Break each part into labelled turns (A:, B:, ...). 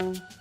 A: Right.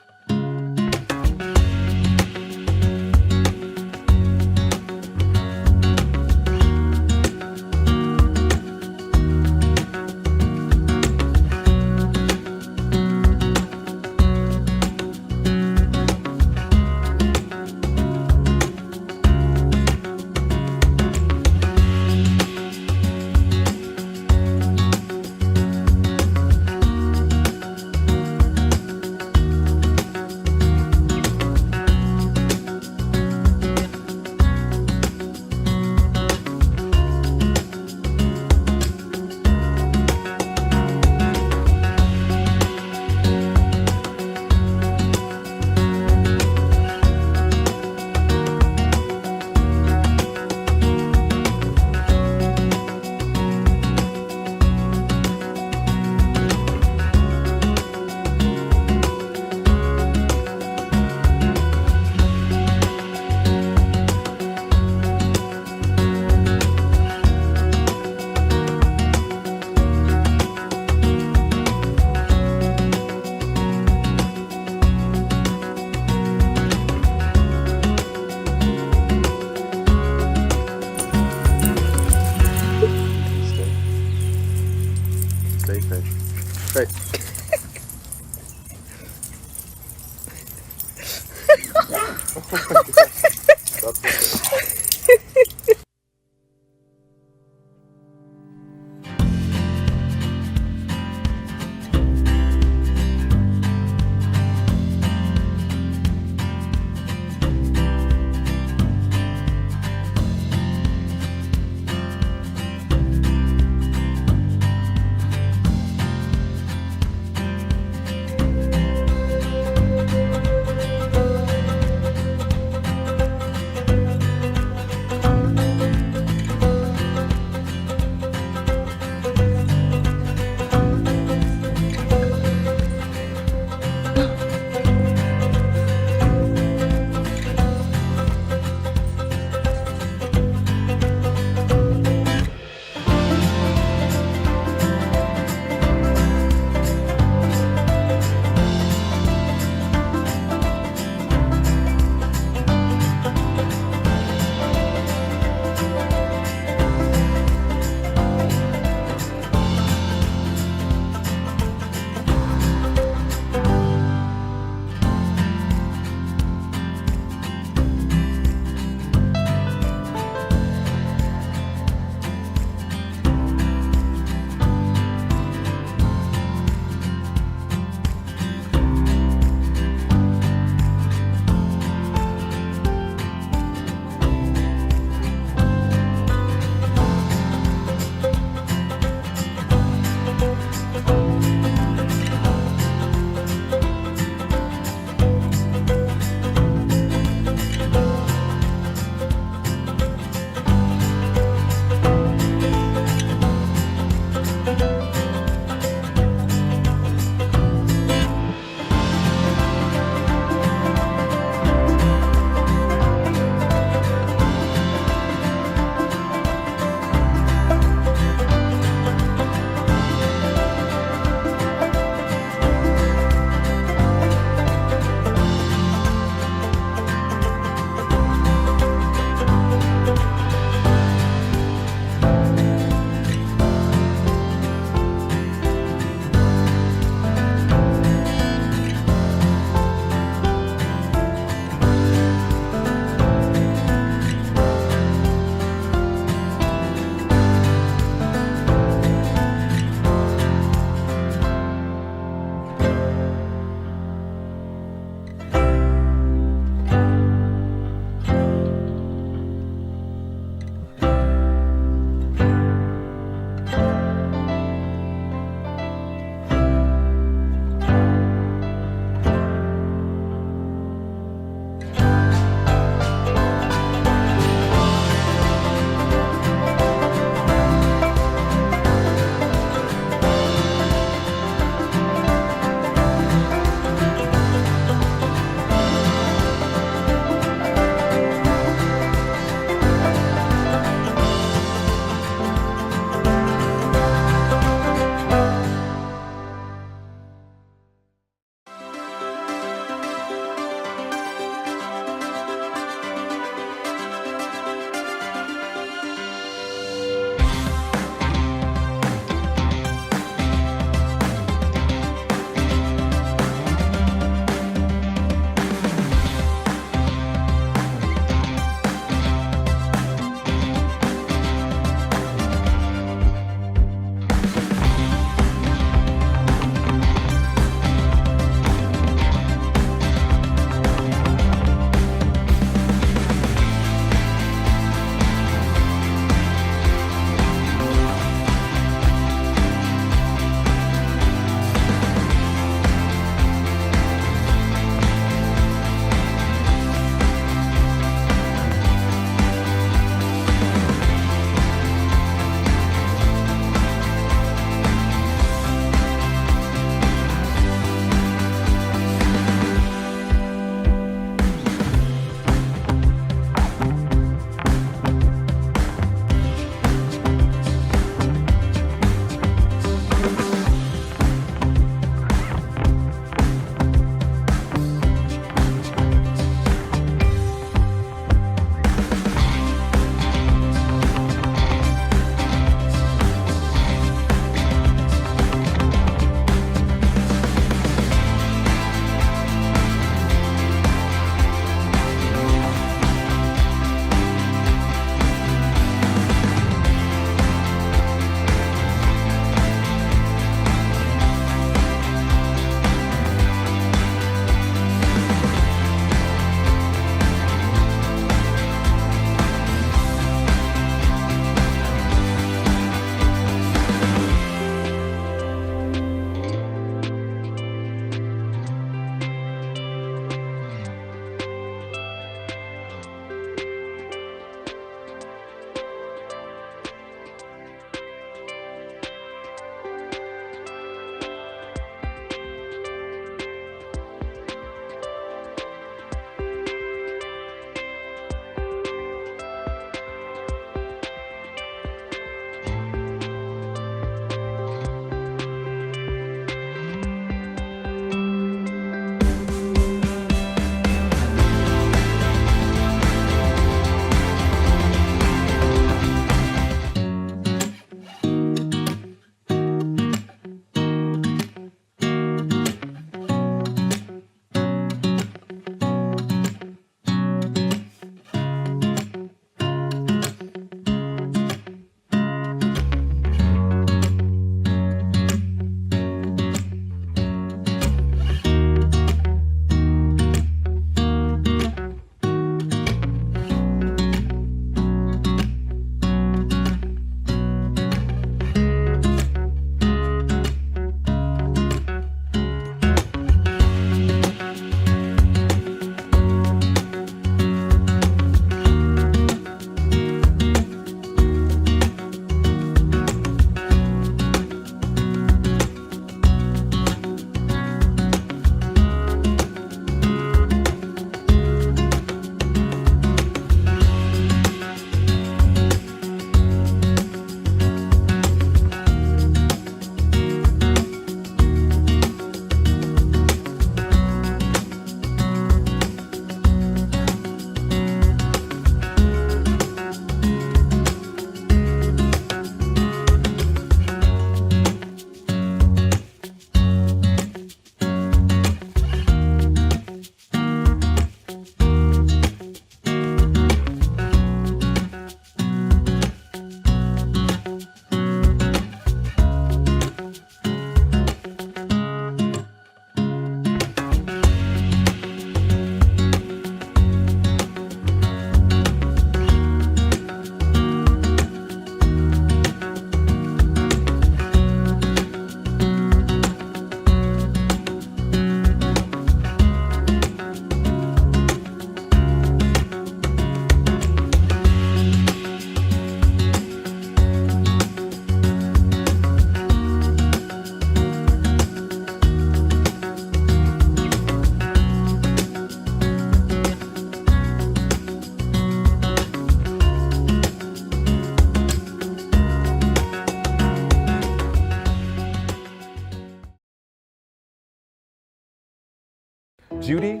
A: Judy,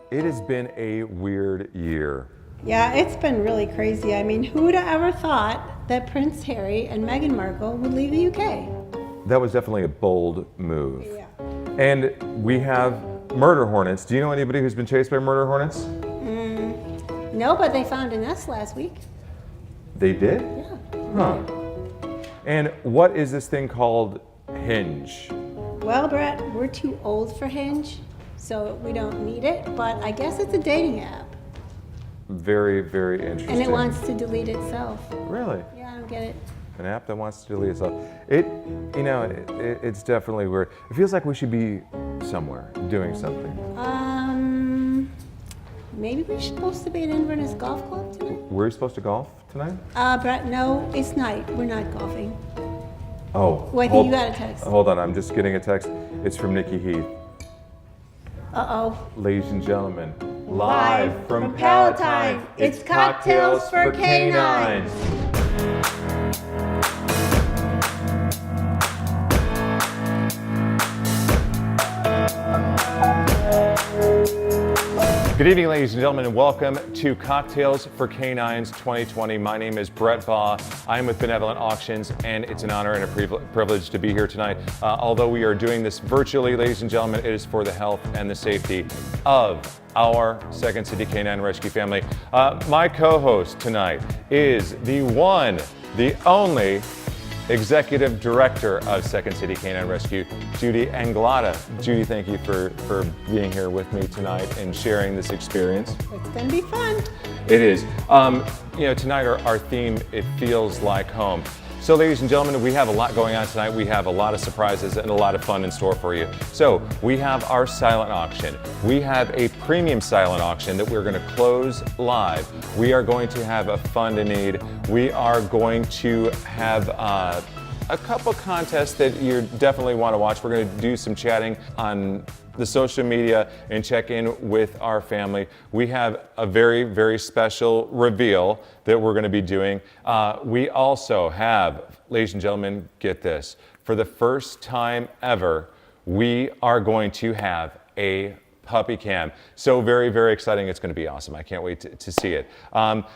A: it has been a weird year.
B: Yeah, it's been really crazy. I mean, who would have ever thought that Prince Harry and Meghan Markle would leave the UK?
A: That was definitely a bold move.
B: Yeah.
A: And we have murder hornets. Do you know anybody who's been chased by murder hornets?
B: No, but they found a nest last week.
A: They did?
B: Yeah.
A: Huh. And what is this thing called Hinge?
B: Well, Brett, we're too old for Hinge, so we don't need it, but I guess it's a dating app.
A: Very, very interesting.
B: And it wants to delete itself.
A: Really?
B: Yeah, I don't get it.
A: An app that wants to delete itself. It's definitely weird. It feels like we should be somewhere doing something.
B: Maybe we're supposed to be at Inverness Golf Club tonight?
A: Were you supposed to golf tonight?
B: Brett, no, it's night. We're not golfing.
A: Oh.
B: Well, I think you got a text.
A: Hold on, I'm just getting a text. It's from Nikki Heath.
B: Uh-oh.
A: Ladies and gentlemen,
B: Live from Palatine, it's Cocktails for Canines.
A: Good evening, ladies and gentlemen, and welcome to Cocktails for Canines 2020. My name is Brett Baugh. I am with Benevolent Auctions, and it's an honor and a privilege to be here tonight. Although we are doing this virtually, ladies and gentlemen, it is for the health and the safety of our Second City Canine Rescue family. My co-host tonight is the one, the only Executive Director of Second City Canine Rescue, Judy and Gala. Judy, thank you for being here with me tonight and sharing this experience.
B: It's gonna be fun.
A: It is. Tonight our theme, it feels like home. So ladies and gentlemen, we have a lot going on tonight. We have a lot of surprises and a lot of fun in store for you. So we have our silent auction. We have a premium silent auction that we're gonna close live. We are going to have a fund in need. We are going to have a couple contests that you definitely want to watch. We're going to do some chatting on the social media and check in with our family. We have a very, very special reveal that we're going to be doing. We also have, ladies and gentlemen, get this, for the first time ever, we are going to have a puppy cam. So very, very exciting. It's going to be awesome. I can't wait to see it.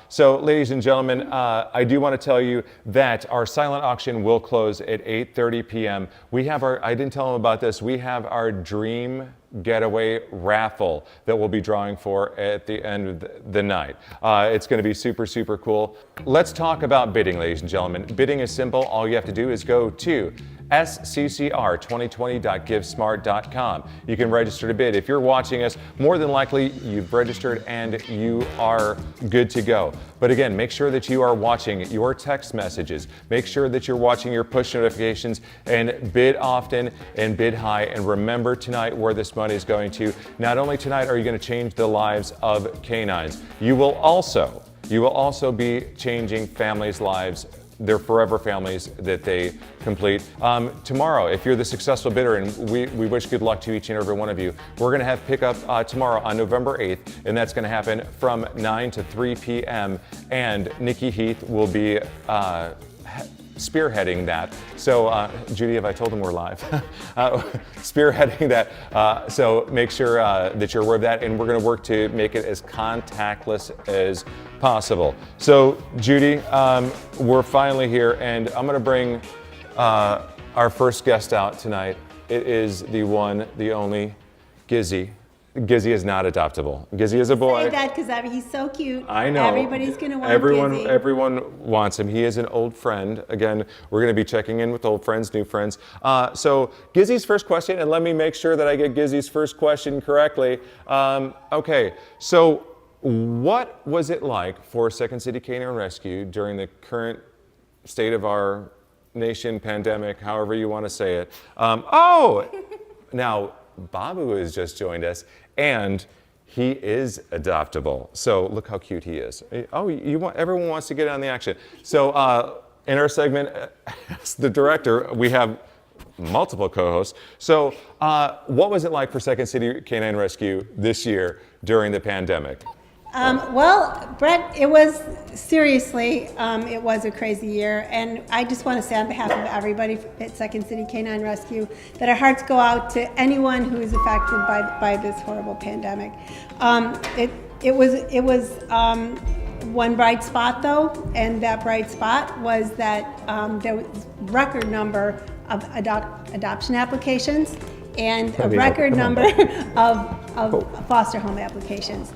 A: So ladies and gentlemen, I do want to tell you that our silent auction will close at 8:30 p.m. We have I didn't tell them about this, we have our dream getaway raffle that we'll be drawing for at the end of the night. It's going to be super, super cool. Let's talk about bidding, ladies and gentlemen. Bidding is simple. All you have to do is go to SCCR2020.givesmart.com. You can register to bid. If you're watching us, more than likely you've registered and you are good to go. But again, make sure that you are watching your text messages. Make sure that you're watching your push notifications and bid often and bid high. And remember tonight where this money is going to. Not only tonight are you going to change the lives of canines, you will also be changing families' lives, their forever families that they complete. Tomorrow, if you're the successful bidder, and we wish good luck to each and every one of you, we're going to have pickup tomorrow on November 8th, and that's going to happen from 9 to 3 p.m. And Nikki Heath will be spearheading that. So, Judy, have I told them we're live? Spearheading that. So make sure that you're aware of that, and we're going to work to make it as contactless as possible. So, Judy, we're finally here, and I'm going to bring our first guest out tonight. It is the one, the only, Gizzy. Gizzy is not adoptable. Gizzy is a boy.
B: Say that because he's so cute.
A: I know.
B: Everybody's going to want
A: Gizzy.
B: Gizzy.
A: Everyone wants him. He is an old friend. Again, we're going to be checking in with old friends, new friends. So Gizzy's first question, and let me make sure that I get Gizzy's first question correctly. Okay, so what was it like for Second City Canine Rescue during the current state of our nation, pandemic, however you want to say it? Now, Babu has just joined us, and he is adoptable. So look how cute he is. Oh, everyone wants to get on the action. So in our segment, as the director, we have multiple co-hosts. So what was it like for Second City Canine Rescue this year during the pandemic?
B: Well, Brett, it was seriously, it was a crazy year, and I just want to say on behalf of everybody at Second City Canine Rescue that our hearts go out to anyone who is affected by this horrible pandemic. It was one bright spot though, and that bright spot was that there was a record number of adoption applications and a record number of foster home applications.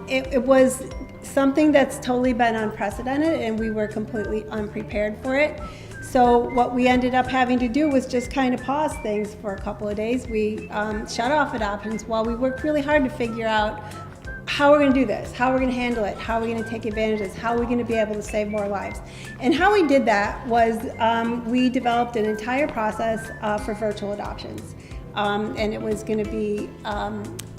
B: It was something that's totally been unprecedented, and we were completely unprepared for it. So what we ended up having to do was just kind of pause things for a couple of days. We shut off adoptions while we worked really hard to figure out how we're going to do this, how we're going to handle it, how we're going to take advantage of this, how we're going to be able to save more lives. And how we did that was we developed an entire process for virtual adoptions. And it was going to be,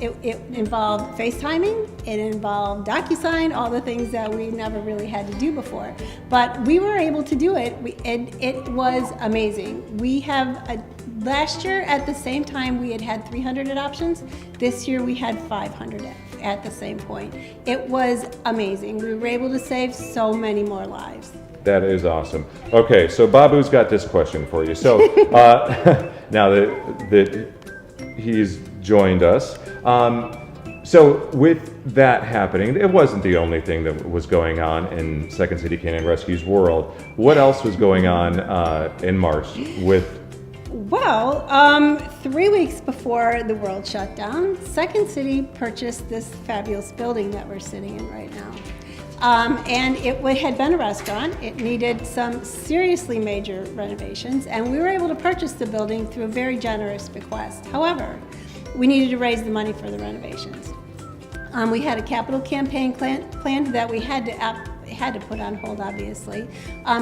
B: it involved FaceTiming, it involved DocuSign, all the things that we never really had to do before. But we were able to do it, and it was amazing. We have, last year at the same time we had 300 adoptions. This year we had 500 at the same point. It was amazing. We were able to save so many more lives.
A: That is awesome. Okay, so Babu's got this question for you. So now that he's joined us, so with that happening, it wasn't the only thing that was going on in Second City Canine Rescue's world. What else was going on in March with?
B: Well, 3 weeks before the world shut down, Second City purchased this fabulous building that we're sitting in right now. And it had been a restaurant. It needed some seriously major renovations, and we were able to purchase the building through a very generous bequest. However, we needed to raise the money for the renovations. We had a capital campaign planned that we had to put on hold, obviously,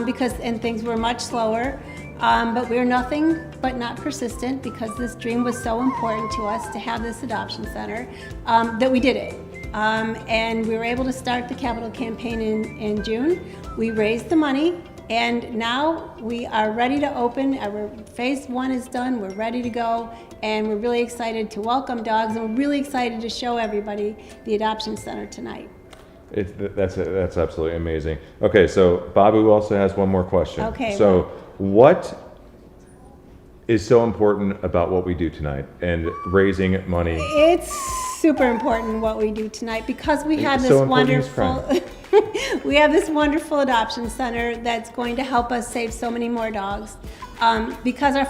B: because things were much slower. But we were nothing but not persistent, because this dream was so important to us to have this adoption center, that we did it. And we were able to start the capital campaign in June. We raised the money, and now we are ready to open. Our phase 1 is done. We're ready to go, and we're really excited to welcome dogs, and we're really excited to show everybody the adoption center tonight.
A: That's absolutely amazing. Okay, so Babu also has one more question.
B: Okay.
A: So what is so important about what we do tonight and raising money?
B: It's super important what we do tonight, because we have this wonderful we have this wonderful adoption center that's going to help us save so many more dogs, because our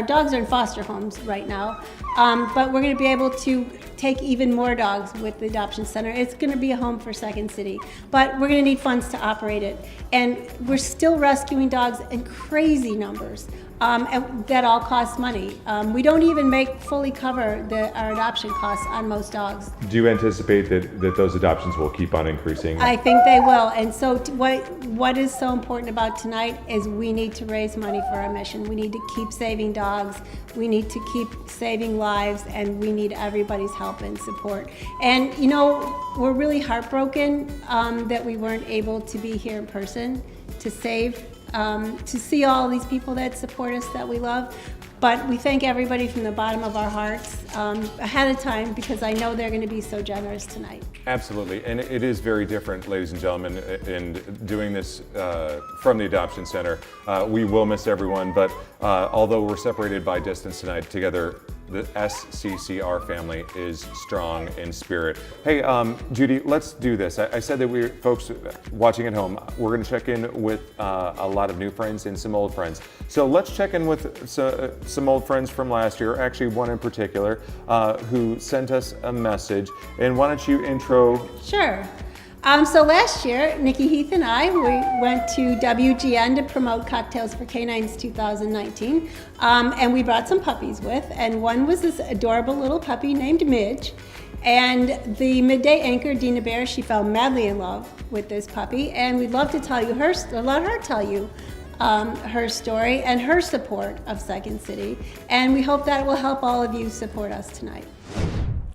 B: dogs are in foster homes right now, but we're going to be able to take even more dogs with the adoption center. It's going to be a home for Second City, but we're going to need funds to operate it, and we're still rescuing dogs in crazy numbers. That all costs money. We don't even fully cover our adoption costs on most dogs.
A: Do you anticipate that those adoptions will keep on increasing?
B: I think they will. And so what is so important about tonight is we need to raise money for our mission. We need to keep saving dogs. We need to keep saving lives, and we need everybody's help and support. And you know, we're really heartbroken that we weren't able to be here in person to see all these people that support us, that we love. But we thank everybody from the bottom of our hearts ahead of time, because I know they're going to be so generous tonight.
A: Absolutely, and it is very different, ladies and gentlemen, in doing this from the Adoption Center. We will miss everyone, but although we're separated by distance tonight, together the SCCR family is strong in spirit. Hey, Judy, let's do this. I said that folks watching at home, we're going to check in with a lot of new friends and some old friends. So let's check in with some old friends from last year, actually one in particular, who sent us a message. And why don't you intro?
B: Sure. So last year, Nikki Heath and I, we went to WGN to promote Cocktails for Canines 2019, and we brought some puppies with, and one was this adorable little puppy named Midge, and the midday anchor, Dina Bear, she fell madly in love with this puppy, and we'd love to tell you let her tell you her story and her support of Second City, and we hope that will help all of you support us tonight.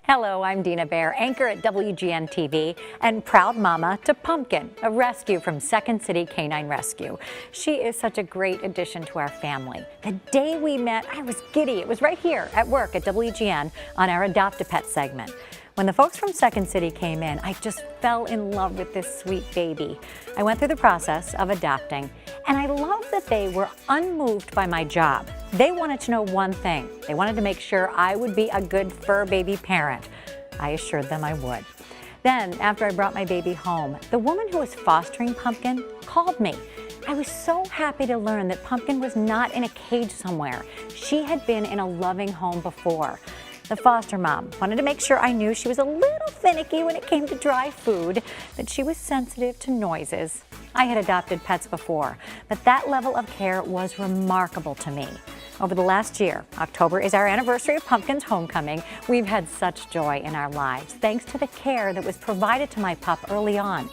C: Hello, I'm Dina Bear, anchor at WGN TV and proud mama to Pumpkin, a rescue from Second City Canine Rescue. She is such a great addition to our family. The day we met, I was giddy. It was right here at work at WGN on our Adopt-A-Pet segment. When the folks from Second City came in, I just fell in love with this sweet baby. I went through the process of adopting, and I love that they were unmoved by my job. They wanted to know one thing. They wanted to make sure I would be a good fur baby parent. I assured them I would. Then, after I brought my baby home, the woman who was fostering Pumpkin called me. I was so happy to learn that Pumpkin was not in a cage somewhere. She had been in a loving home before. The foster mom wanted to make sure I knew she was a little finicky when it came to dry food, that she was sensitive to noises. I had adopted pets before, but that level of care was remarkable to me. Over the last year, October is our anniversary of Pumpkin's homecoming. We've had such joy in our lives, thanks to the care that was provided to my pup early on.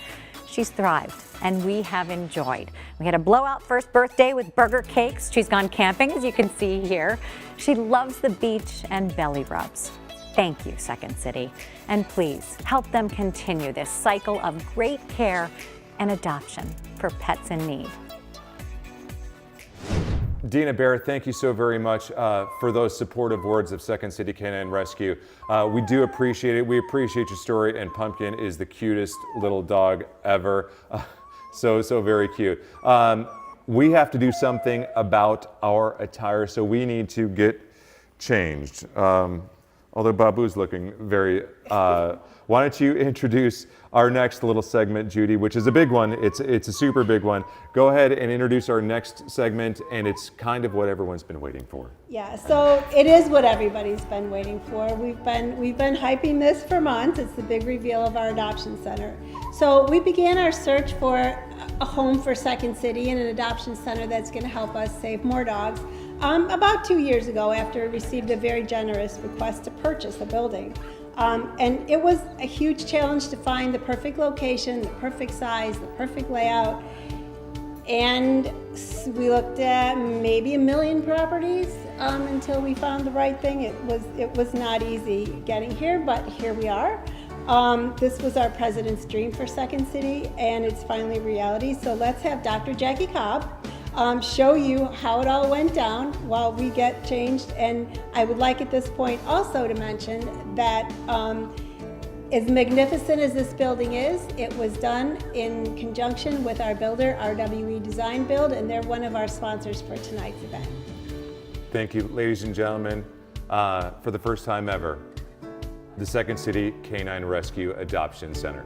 C: She's thrived, and we have enjoyed. We had a blowout first birthday with burger cakes. She's gone camping, as you can see here. She loves the beach and belly rubs. Thank you, Second City. And please help them continue this cycle of great care and adoption for pets in need.
A: Dina Bear, thank you so very much for those supportive words of Second City Canine Rescue. We do appreciate it. We appreciate your story, and Pumpkin is the cutest little dog ever. So very cute. We have to do something about our attire, so we need to get changed. Although Babu's looking very... why don't you introduce our next little segment, Judy, which is a big one. It's a super big one. Go ahead and introduce our next segment, and it's kind of what everyone's been waiting for.
B: Yeah, so it is what everybody's been waiting for. We've been hyping this for months. It's the big reveal of our adoption center. So we began our search for a home for Second City and an adoption center that's going to help us save more dogs. About 2 years ago, after we received a very generous request to purchase a building. And it was a huge challenge to find the perfect location, the perfect size, the perfect layout. And we looked at maybe 1 million properties until we found the right thing. It was not easy getting here, but here we are. This was our president's dream for Second City, and it's finally reality. So let's have Dr. Jackie Cobb show you how it all went down while we get changed. And I would like at this point also to mention that as magnificent as this building is, it was done in conjunction with our builder, RWE Design Build, and they're one of our sponsors for tonight's event.
A: Thank you, ladies and gentlemen. For the first time ever, the Second City Canine Rescue Adoption Center.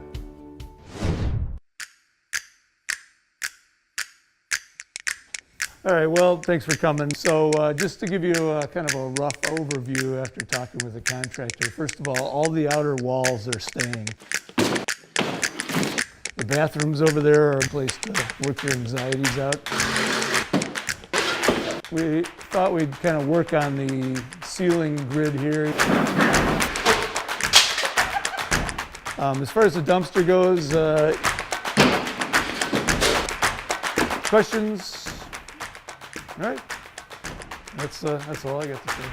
D: All right, well, thanks for coming. So just to give you kind of a rough overview after talking with the contractor, first of all the outer walls are staying. The bathrooms over there are a place to work your anxieties out. We thought we'd kind of work on the ceiling grid here. As far as the dumpster goes, questions? All right, that's all I got to say.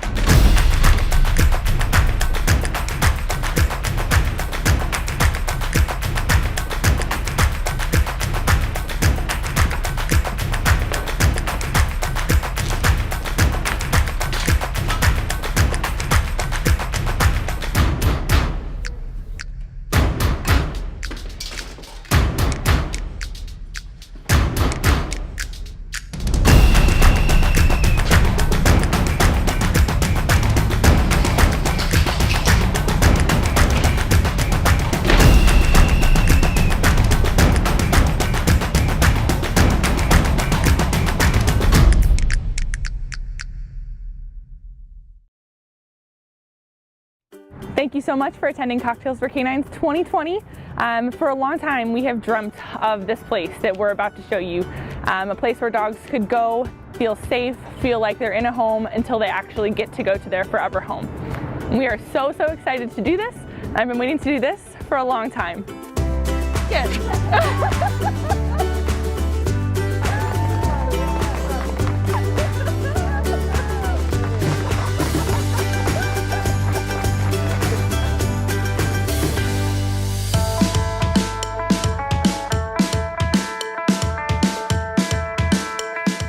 E: Thank you so much for attending Cocktails for Canines 2020. For a long time, we have dreamt of this place that we're about to show you. A place where dogs could go, feel safe, feel like they're in a home until they actually get to go to their forever home. We are so excited to do this. I've been waiting to do this for a long time. Yes.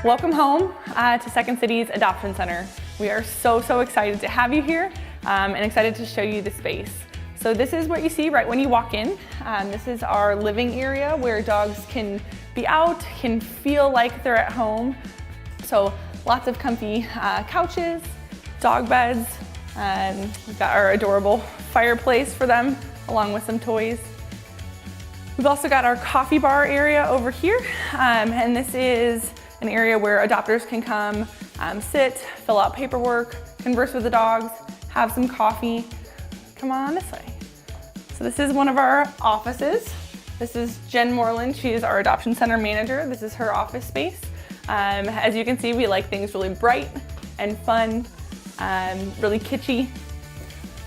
E: Welcome home to Second City's Adoption Center. We are so excited to have you here and excited to show you the space. So this is what you see right when you walk in. This is our living area where dogs can be out, can feel like they're at home. So lots of comfy couches, dog beds, and we've got our adorable fireplace for them along with some toys. We've also got our coffee bar area over here, and this is an area where adopters can come, sit, fill out paperwork, converse with the dogs, have some coffee. Come on this way. So this is one of our offices. This is Jen Moreland. She is our adoption center manager. This is her office space. As you can see, we like things really bright and fun, really kitschy.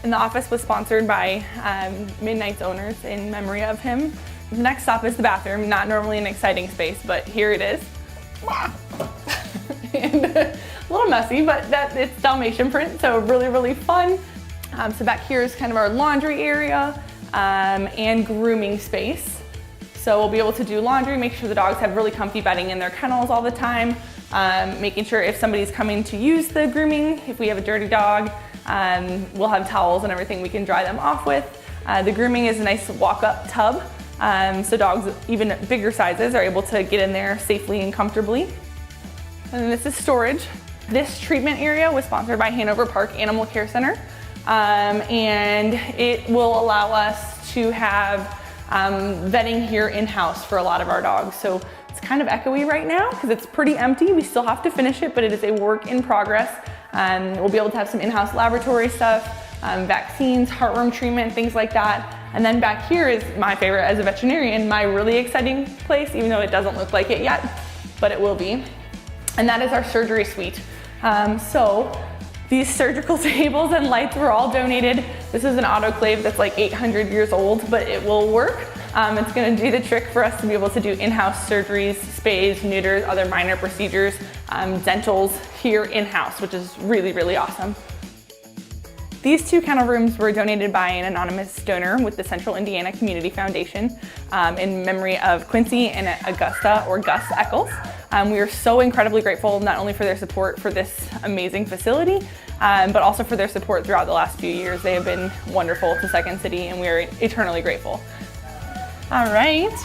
E: And the office was sponsored by Midnight's owners in memory of him. The next stop is the bathroom. Not normally an exciting space, but here it is. And a little messy, but it's Dalmatian print, so really fun. So back here is kind of our laundry area and grooming space. So we'll be able to do laundry, make sure the dogs have really comfy bedding in their kennels all the time, making sure if somebody's coming to use the grooming, if we have a dirty dog, we'll have towels and everything we can dry them off with. The grooming is a nice walk-up tub. So dogs, even bigger sizes, are able to get in there safely and comfortably. And then this is storage. This treatment area was sponsored by Hanover Park Animal Care Center, and it will allow us to have vetting here in-house for a lot of our dogs. So it's kind of echoey right now because it's pretty empty. We still have to finish it, but it is a work in progress. We'll be able to have some in-house laboratory stuff, vaccines, heartworm treatment, things like that. And then back here is my favorite as a veterinarian, my really exciting place, even though it doesn't look like it yet, but it will be. And that is our surgery suite. So these surgical tables and lights were all donated. This is an autoclave that's like 800 years old, but it will work. It's gonna do the trick for us to be able to do in-house surgeries, spays, neuters, other minor procedures, dentals here in-house, which is really awesome. These two kennel rooms were donated by an anonymous donor with the Central Indiana Community Foundation in memory of Quincy and Augusta, or Gus Eccles. We are so incredibly grateful not only for their support for this amazing facility, but also for their support throughout the last few years. They have been wonderful to Second City, and we are eternally grateful. All right.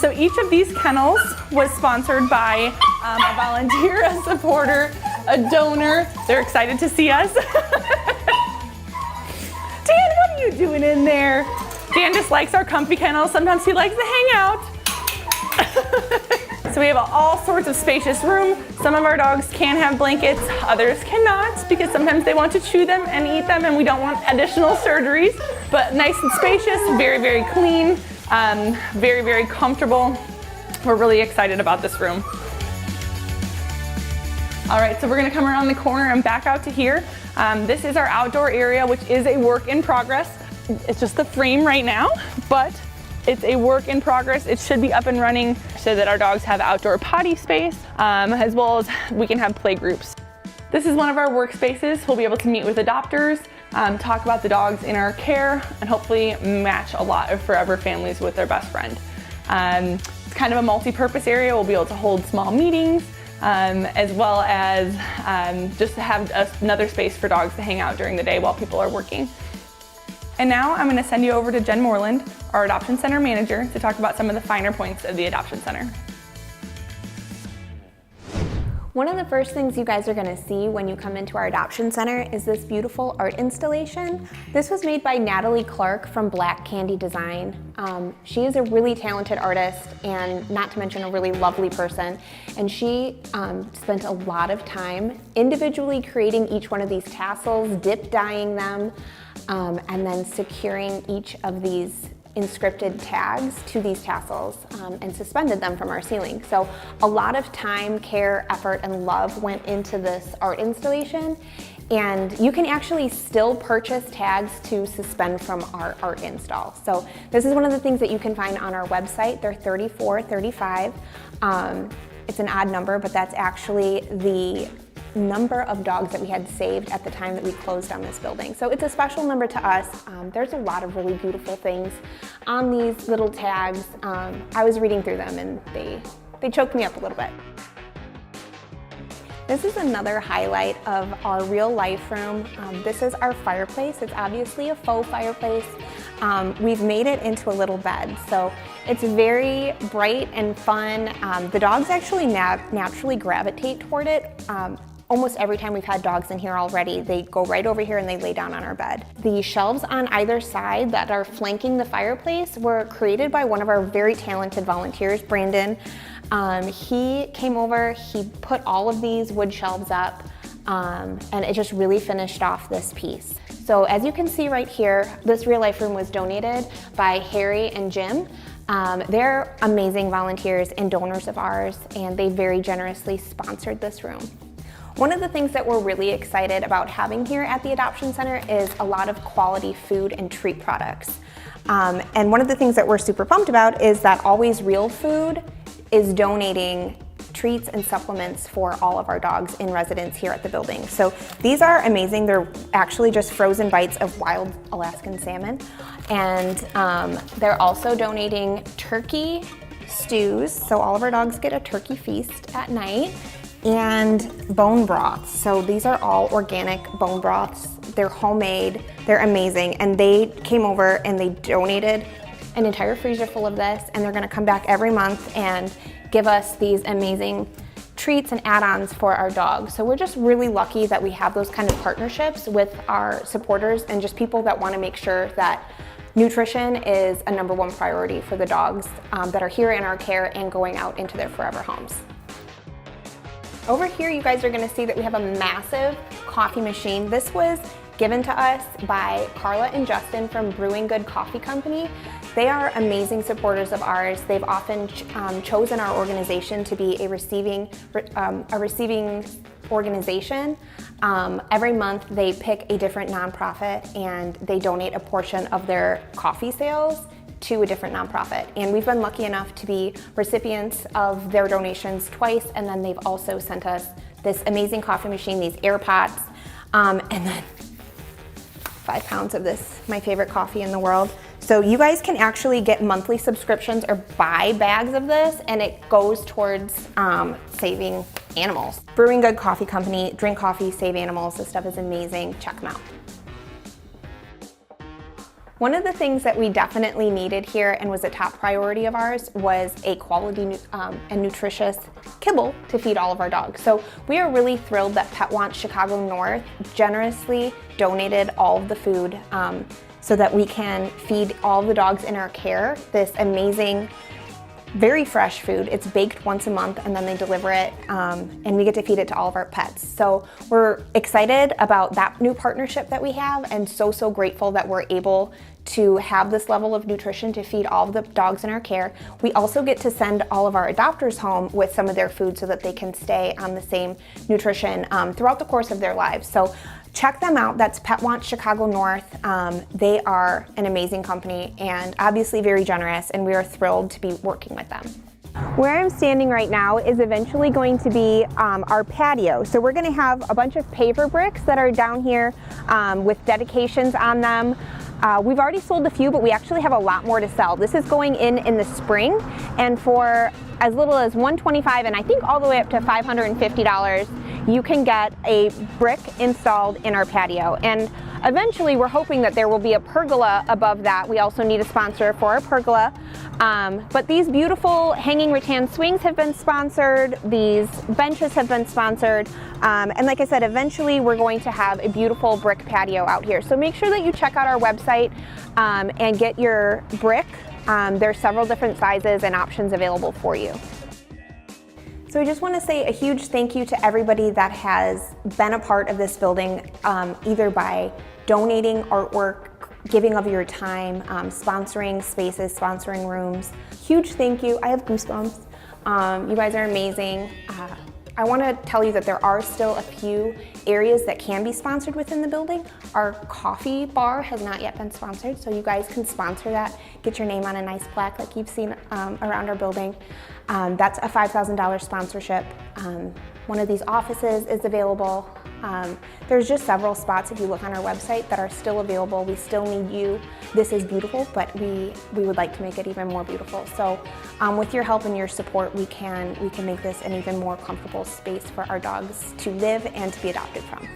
E: So each of these kennels was sponsored by a volunteer, a supporter, a donor. They're excited to see us. Dan, what are you doing in there? Dan just likes our comfy kennels. Sometimes he likes to hang out. So we have all sorts of spacious room. Some of our dogs can have blankets, others cannot, because sometimes they want to chew them and eat them and we don't want additional surgeries. But nice and spacious, very clean, very comfortable. We're really excited about this room. All right, so we're gonna come around the corner and back out to here. This is our outdoor area, which is a work in progress. It's just the frame right now, but it's a work in progress. It should be up and running so that our dogs have outdoor potty space, as well as we can have play groups. This is one of our workspaces. We'll be able to meet with adopters, talk about the dogs in our care, and hopefully match a lot of forever families with their best friend. It's kind of a multi-purpose area. We'll be able to hold small meetings, as well as just to have another space for dogs to hang out during the day while people are working. And now I'm going to send you over to Jen Moreland, our Adoption Center manager, to talk about some of the finer points of the Adoption Center.
F: One of the first things you guys are going to see when you come into our adoption center is this beautiful art installation. This was made by Natalie Clark from Black Candy Design. She is a really talented artist and not to mention a really lovely person. And she spent a lot of time individually creating each one of these tassels, dip dyeing them, and then securing each of these inscripted tags to these tassels and suspended them from our ceiling. So a lot of time, care, effort, and love went into this art installation, and you can actually still purchase tags to suspend from our art install. So this is one of the things that you can find on our website. They're $34.35. It's an odd number, but that's actually the number of dogs that we had saved at the time that we closed on this building. So it's a special number to us. There's a lot of really beautiful things on these little tags. I was reading through them and they choked me up a little bit. This is another highlight of our real life room. This is our fireplace. It's obviously a faux fireplace. We've made it into a little bed. So it's very bright and fun. The dogs actually naturally gravitate toward it. Almost every time we've had dogs in here already, they go right over here and they lay down on our bed. The shelves on either side that are flanking the fireplace were created by one of our very talented volunteers, Brandon. He came over, he put all of these wood shelves up, and it just really finished off this piece. So as you can see right here, this real life room was donated by Harry and Jim. They're amazing volunteers and donors of ours, and they very generously sponsored this room. One of the things that we're really excited about having here at the Adoption Center is a lot of quality food and treat products. And one of the things that we're super pumped about is that Always Real Food is donating treats and supplements for all of our dogs in residence here at the building. So these are amazing. They're actually just frozen bites of wild Alaskan salmon. And they're also donating turkey stews. So all of our dogs get a turkey feast at night. And bone broths. So these are all organic bone broths. They're homemade, they're amazing. And they came over and they donated an entire freezer full of this, and they're gonna come back every month and give us these amazing treats and add-ons for our dogs. So we're just really lucky that we have those kind of partnerships with our supporters and just people that wanna make sure that nutrition is a #1 priority for the dogs that are here in our care and going out into their forever homes. Over here, you guys are gonna see that we have a massive coffee machine. This was given to us by Carla and Justin from Brewing Good Coffee Company. They are amazing supporters of ours. They've often chosen our organization to be a receiving organization. Every month they pick a different nonprofit and they donate a portion of their coffee sales to a different nonprofit. And we've been lucky enough to be recipients of their donations twice, and then they've also sent us this amazing coffee machine, these air pots, and then 5 pounds of this, my favorite coffee in the world. So you guys can actually get monthly subscriptions or buy bags of this, and it goes towards saving animals. Brewing Good Coffee Company, drink coffee, save animals. This stuff is amazing. Check them out. One of the things that we definitely needed here and was a top priority of ours was a quality and nutritious kibble to feed all of our dogs. So we are really thrilled that Pet Want Chicago North generously donated all of the food so that we can feed all the dogs in our care this amazing, very fresh food. It's baked once a month and then they deliver it and we get to feed it to all of our pets. So we're excited about that new partnership that we have and so grateful that we're able to have this level of nutrition to feed all of the dogs in our care. We also get to send all of our adopters home with some of their food so that they can stay on the same nutrition throughout the course of their lives. So check them out. That's Pet Want Chicago North. They are an amazing company and obviously very generous, and we are thrilled to be working with them. Where I'm standing right now is eventually going to be our patio. So we're going to have a bunch of paver bricks that are down here with dedications on them. We've already sold a few, but we actually have a lot more to sell. This is going in the spring, and for as little as $125 and I think all the way up to $550, you can get a brick installed in our patio. And eventually we're hoping that there will be a pergola above that. We also need a sponsor for our pergola. But these beautiful hanging rattan swings have been sponsored. These benches have been sponsored. And like I said, eventually we're going to have a beautiful brick patio out here. So make sure that you check out our website and get your brick. There's several different sizes and options available for you. So I just want to say a huge thank you to everybody that has been a part of this building, either by donating artwork, giving of your time, sponsoring spaces, sponsoring rooms. Huge thank you. I have goosebumps. You guys are amazing. I want to tell you that there are still a few areas that can be sponsored within the building. Our coffee bar has not yet been sponsored, so you guys can sponsor that. Get your name on a nice plaque like you've seen around our building. That's a $5,000 sponsorship. One of these offices is available. There's just several spots, if you look on our website, that are still available. We still need you. This is beautiful, but we would like to make it even more beautiful. So with your help and your support, we can make this an even more comfortable space for our dogs to live and to be adopted from.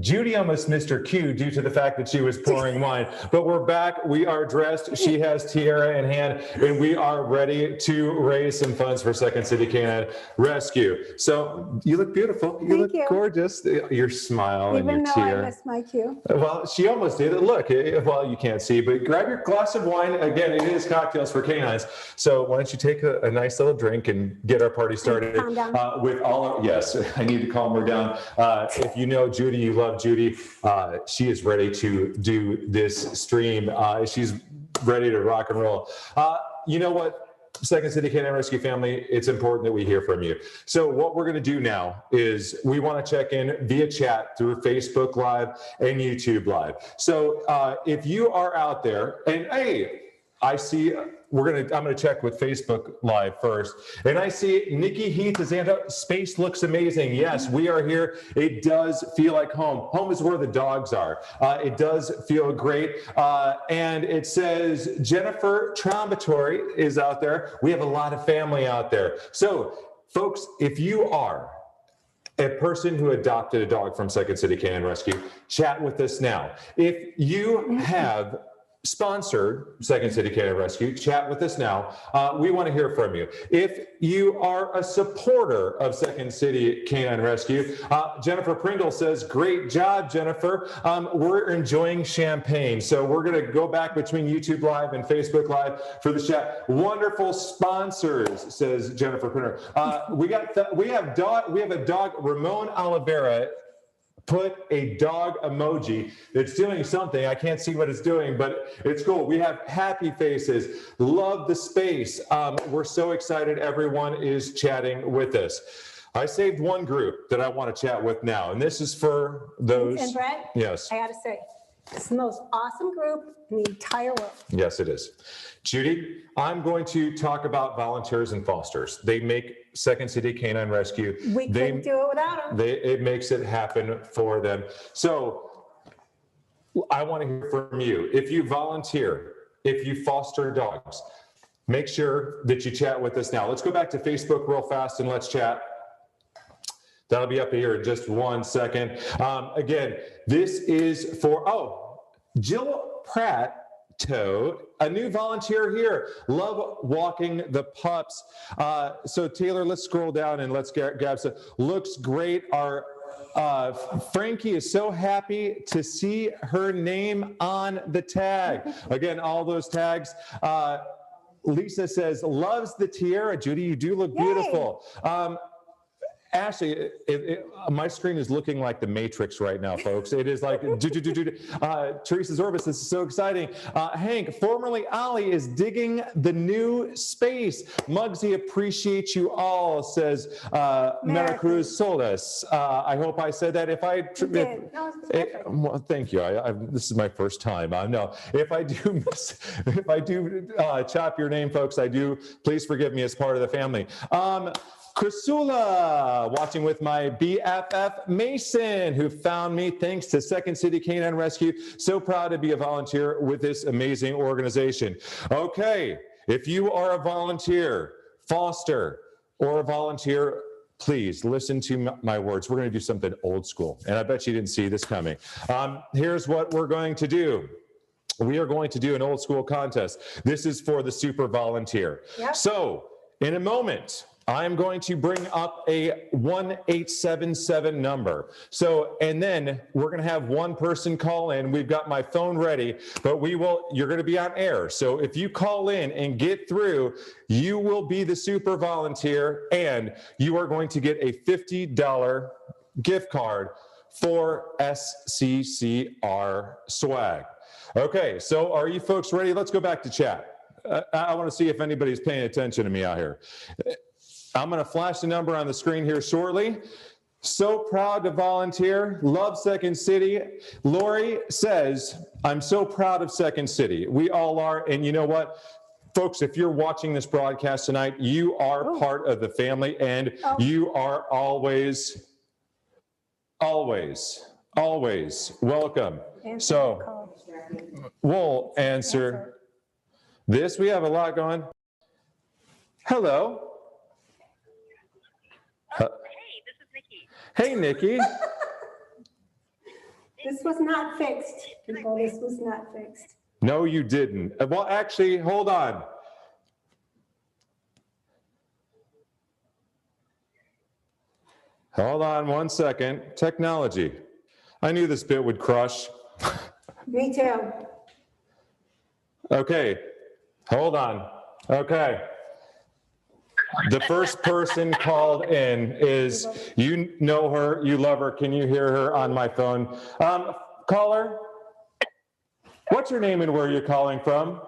A: Judy almost missed her cue due to the fact that she was pouring wine, but we're back. We are dressed. She has tiara in hand, and we are ready to raise some funds for Second City Canine Rescue. So you look beautiful. You look gorgeous. Your smile and your
B: Even though
A: tiara.
B: I missed my cue.
A: Well, she almost did it. Look, well, you can't see, but grab your glass of wine. Again, it is cocktails for canines. So why don't you take a nice little drink and get our party started
B: Calm down.
A: with all of, yes, I need to calm her down. If you know Judy, you love Judy. She is ready to do this stream. She's ready to rock and roll. You know what? Second City Canine Rescue family, it's important that we hear from you. So what we're going to do now is we want to check in via chat through Facebook Live and YouTube Live. So if you are out there, and hey, I see I'm going to check with Facebook Live first. And I see Nikki Heath is in. Space looks amazing. Yes, we are here. It does feel like home. Home is where the dogs are. It does feel great. And it says Jennifer Trombatory is out there. We have a lot of family out there. So folks, if you are a person who adopted a dog from Second City Canine Rescue, chat with us now. If you have sponsored Second City Canine Rescue, chat with us now. We want to hear from you. If you are a supporter of Second City Canine Rescue, Jennifer Pringle says, great job, Jennifer. We're enjoying champagne. So we're going to go back between YouTube Live and Facebook Live for the chat. Wonderful sponsors, says Jennifer Pringle. We have a dog, Ramon Oliveira, put a dog emoji that's doing something. I can't see what it's doing, but it's cool. We have happy faces. Love the space. We're so excited everyone is chatting with us. I saved one group that I want to chat with now, and this is for those.
B: And Brett,
A: yes.
B: I got to say, it's the most awesome group in the entire world.
A: Yes, it is. Judy, I'm going to talk about volunteers and fosters. They make Second City Canine Rescue.
B: We couldn't do it without them.
A: It makes it happen for them. So I want to hear from you. If you volunteer, if you foster dogs, make sure that you chat with us now. Let's go back to Facebook real fast and let's chat. That'll be up here in just 1 second. Again, this is for, Jill Pratt, a new volunteer here. Love walking the pups. So Taylor, let's scroll down and let's grab some. Looks great. Our Frankie is so happy to see her name on the tag. Again, all those tags. Lisa says, loves the tiara. Judy, you do look beautiful. Ashley, my screen is looking like the Matrix right now, folks. It is like, Teresa Zorbis, this is so exciting. Hank, formerly Ollie, is digging the new space. Muggsy, appreciate you all, says Maricruz Solis. I hope I said that. If I, well, thank you. This is my first time. No, if I do chop your name, folks, I do. Please forgive me as part of the family. Chrisula, watching with my BFF Mason, who found me thanks to Second City Canine Rescue. So proud to be a volunteer with this amazing organization. Okay, if you are a volunteer, foster, or a volunteer, please listen to my words. We're going to do something old school, and I bet you didn't see this coming. Here's what we're going to do. We are going to do an old school contest. This is for the super volunteer. Yep. So in a moment, I'm going to bring up a 1877 number. So, and then we're going to have one person call in. We've got my phone ready, but you're going to be on air. So if you call in and get through, you will be the super volunteer, and you are going to get a $50 gift card for SCCR swag. Okay, so are you folks ready? Let's go back to chat. I want to see if anybody's paying attention to me out here. I'm going to flash the number on the screen here shortly. So proud to volunteer. Love Second City. Lori says, I'm so proud of Second City. We all are. And you know what? Folks, if you're watching this broadcast tonight, you are part of the family, and you are always welcome. So we'll answer this. We have a lot going. Hello.
G: Hey, this is Nikki.
A: Hey, Nikki.
B: This was not fixed, people. This was not fixed.
A: No, you didn't. Well, actually, hold on. Hold on 1 second. Technology. I knew this bit would crush.
B: Me too.
A: Okay, hold on. Okay. The first person called in is, you know her, you love her. Can you hear her on my phone? Caller, what's your name and where you're calling from?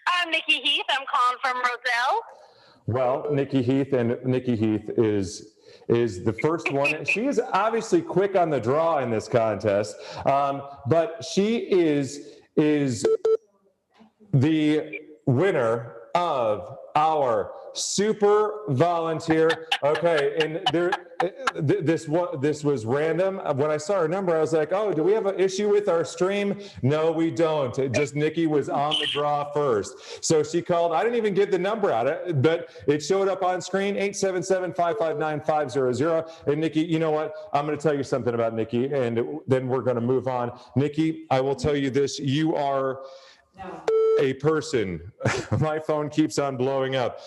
G: I'm Nikki Heath. I'm calling from Roselle.
A: Well, Nikki Heath, and Nikki Heath is the first one. She is obviously quick on the draw in this contest, but she is the winner of our super volunteer. Okay, and this was random. When I saw her number, I was like, oh, do we have an issue with our stream? No, we don't. Just Nikki was on the draw first. So she called. I didn't even get the number out, but it showed up on screen, 877-559-500. And Nikki, you know what? I'm going to tell you something about Nikki, and then we're going to move on. Nikki, I will tell you this. You are a person. My phone keeps on blowing up.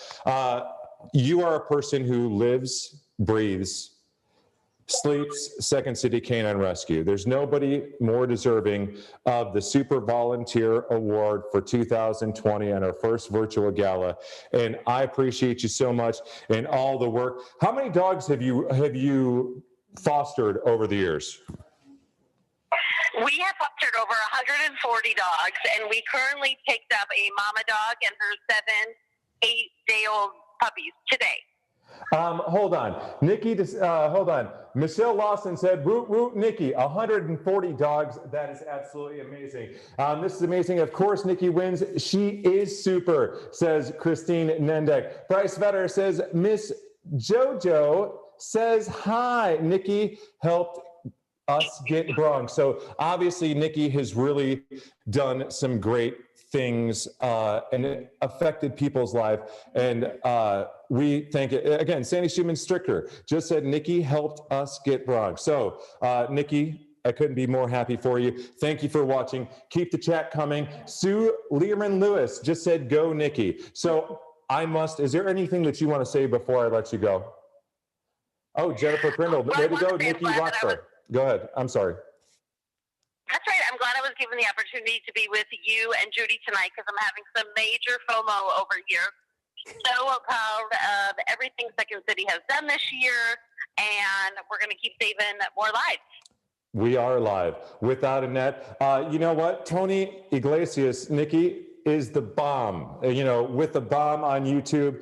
A: You are a person who lives, breathes, sleeps Second City Canine Rescue. There's nobody more deserving of the Super Volunteer Award for 2020 and our first virtual gala. And I appreciate you so much and all the work. How many dogs have you fostered over the years?
G: We have fostered over 140 dogs, and we currently picked up a mama dog and her 7 8-day-old puppies today.
A: Hold on. Nikki, hold on. Michelle Lawson said, woot, woot, Nikki, 140 dogs. That is absolutely amazing. This is amazing. Of course, Nikki wins. She is super, says Christine Nendek. Bryce Vetter says, Miss JoJo says, hi. Nikki helped us get Bronx. So obviously Nikki has really done some great things and it affected people's life. And we thank it. Again, Sandy Schumann-Stricker just said, Nikki helped us get Bronx. So Nikki, I couldn't be more happy for you. Thank you for watching. Keep the chat coming. Sue Learman-Lewis just said, go Nikki. So is there anything that you want to say before I let you go? Oh, Jennifer Prindle, way to go, Nikki Rockford. Go ahead. I'm sorry.
G: That's right. I'm glad I was given the opportunity to be with you and Judy tonight because I'm having some major FOMO over here. so proud of everything Second City has done this year, and we're going to keep saving more lives.
A: We are live without a net. You know what? Tony Iglesias, Nikki, is the bomb, with the bomb on YouTube.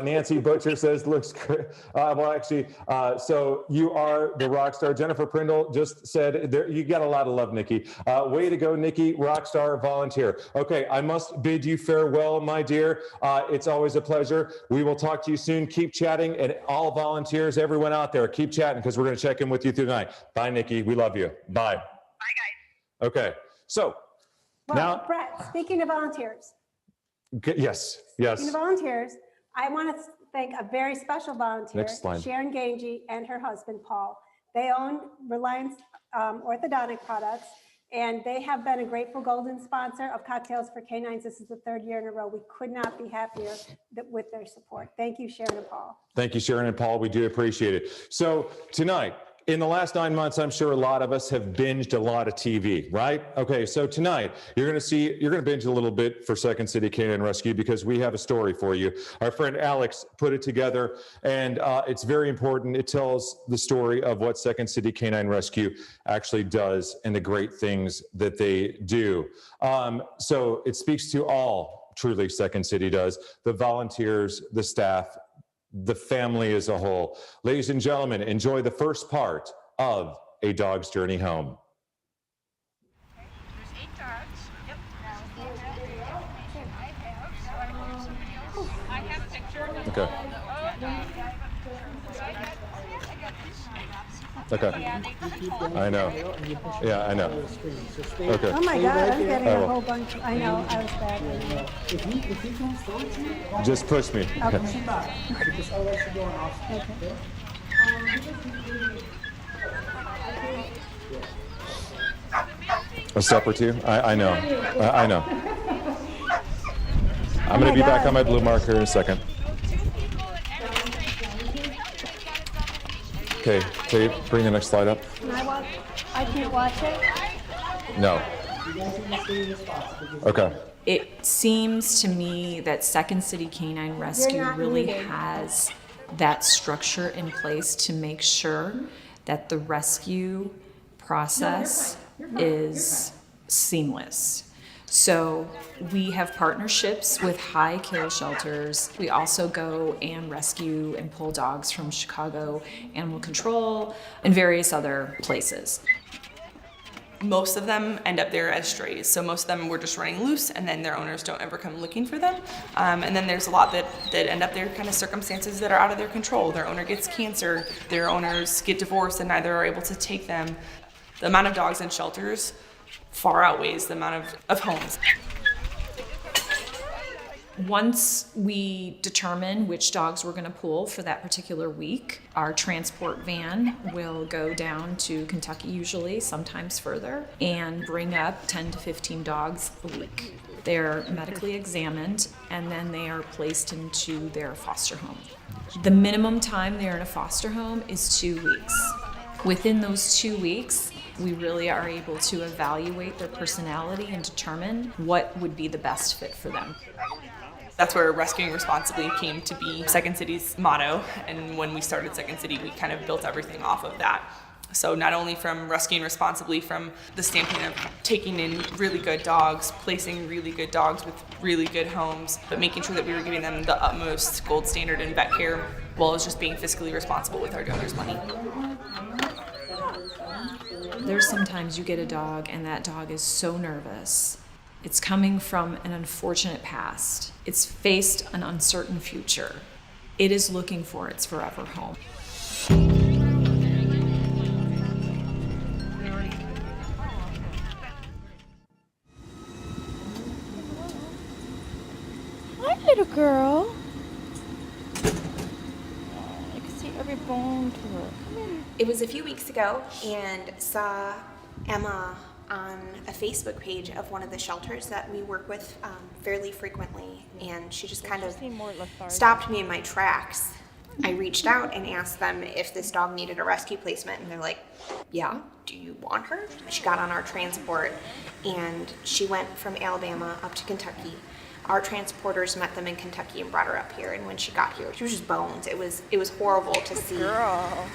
A: Nancy Butcher says, looks good. So you are the rock star. Jennifer Prindle just said, you got a lot of love, Nikki. Way to go, Nikki, rock star volunteer. Okay, I must bid you farewell, my dear. It's always a pleasure. We will talk to you soon. Keep chatting, and all volunteers, everyone out there, keep chatting, because we're going to check in with you tonight. Bye, Nikki. We love you. Bye.
G: Bye, guys.
A: Okay, so
B: Well,
A: now,
B: Brett, speaking of volunteers,
A: yes.
B: speaking of volunteers, I want to thank a very special volunteer,
A: Next slide.
B: Sharon Gange and her husband, Paul. They own Reliance Orthodontic Products, and they have been a Grateful Golden sponsor of Cocktails for Canines. This is the 3rd year in a row. We could not be happier with their support. Thank you, Sharon and Paul.
A: Thank you, Sharon and Paul. We do appreciate it. So tonight, in the last 9 months, I'm sure a lot of us have binged a lot of TV, right? Okay, so tonight you're going to binge a little bit for Second City Canine Rescue, because we have a story for you. Our friend Alex put it together, and it's very important. It tells the story of what Second City Canine Rescue actually does and the great things that they do. So it speaks to all, truly, Second City does, the volunteers, the staff, the family as a whole. Ladies and gentlemen, enjoy the first part of A Dog's Journey Home.
H: There's 8 dogs. Yep. I have pictures of
A: Okay. Okay. I know. Yeah, I know. Okay.
B: Oh my God, I'm getting a whole bunch. I know, I was bad.
A: Just push me. Okay. A step or two? I know. I know. I'm going to be back on my blue marker in a second. Okay, Kate, bring the next slide up.
B: I can't watch it.
A: No. Okay.
I: It seems to me that Second City Canine Rescue really has that structure in place to make sure that the rescue process is seamless. So we have partnerships with high kill shelters. We also go and rescue and pull dogs from Chicago Animal Control and various other places.
E: Most of them end up there as strays, so most of them were just running loose, and then their owners don't ever come looking for them. And then there's a lot that end up there kind of circumstances that are out of their control. Their owner gets cancer, their owners get divorced, and neither are able to take them. The amount of dogs in shelters far outweighs the amount of homes.
I: Once we determine which dogs we're going to pull for that particular week, our transport van will go down to Kentucky, usually, sometimes further, and bring up 10 to 15 dogs a week. They're medically examined, and then they are placed into their foster home. The minimum time they're in a foster home is 2 weeks. Within those 2 weeks, we really are able to evaluate their personality and determine what would be the best fit for them.
E: That's where Rescuing Responsibly came to be Second City's motto, and when we started Second City, we kind of built everything off of that. So not only from rescuing responsibly from the standpoint of taking in really good dogs, placing really good dogs with really good homes, but making sure that we were giving them the utmost gold standard in vet care, as well as just being fiscally responsible with our donors' money.
I: There's sometimes you get a dog and that dog is so nervous. It's coming from an unfortunate past. It's faced an uncertain future. It is looking for its forever home.
H: Hi, little girl. I can see every bone to her. Come here.
F: It was a few weeks ago and saw Emma on a Facebook page of one of the shelters that we work with fairly frequently, and she just kind of stopped me in my tracks. I reached out and asked them if this dog needed a rescue placement, and they're like, yeah, do you want her? She got on our transport and she went from Alabama up to Kentucky. Our transporters met them in Kentucky and brought her up here. And when she got here, she was just bones. It was horrible to see.
H: Girl.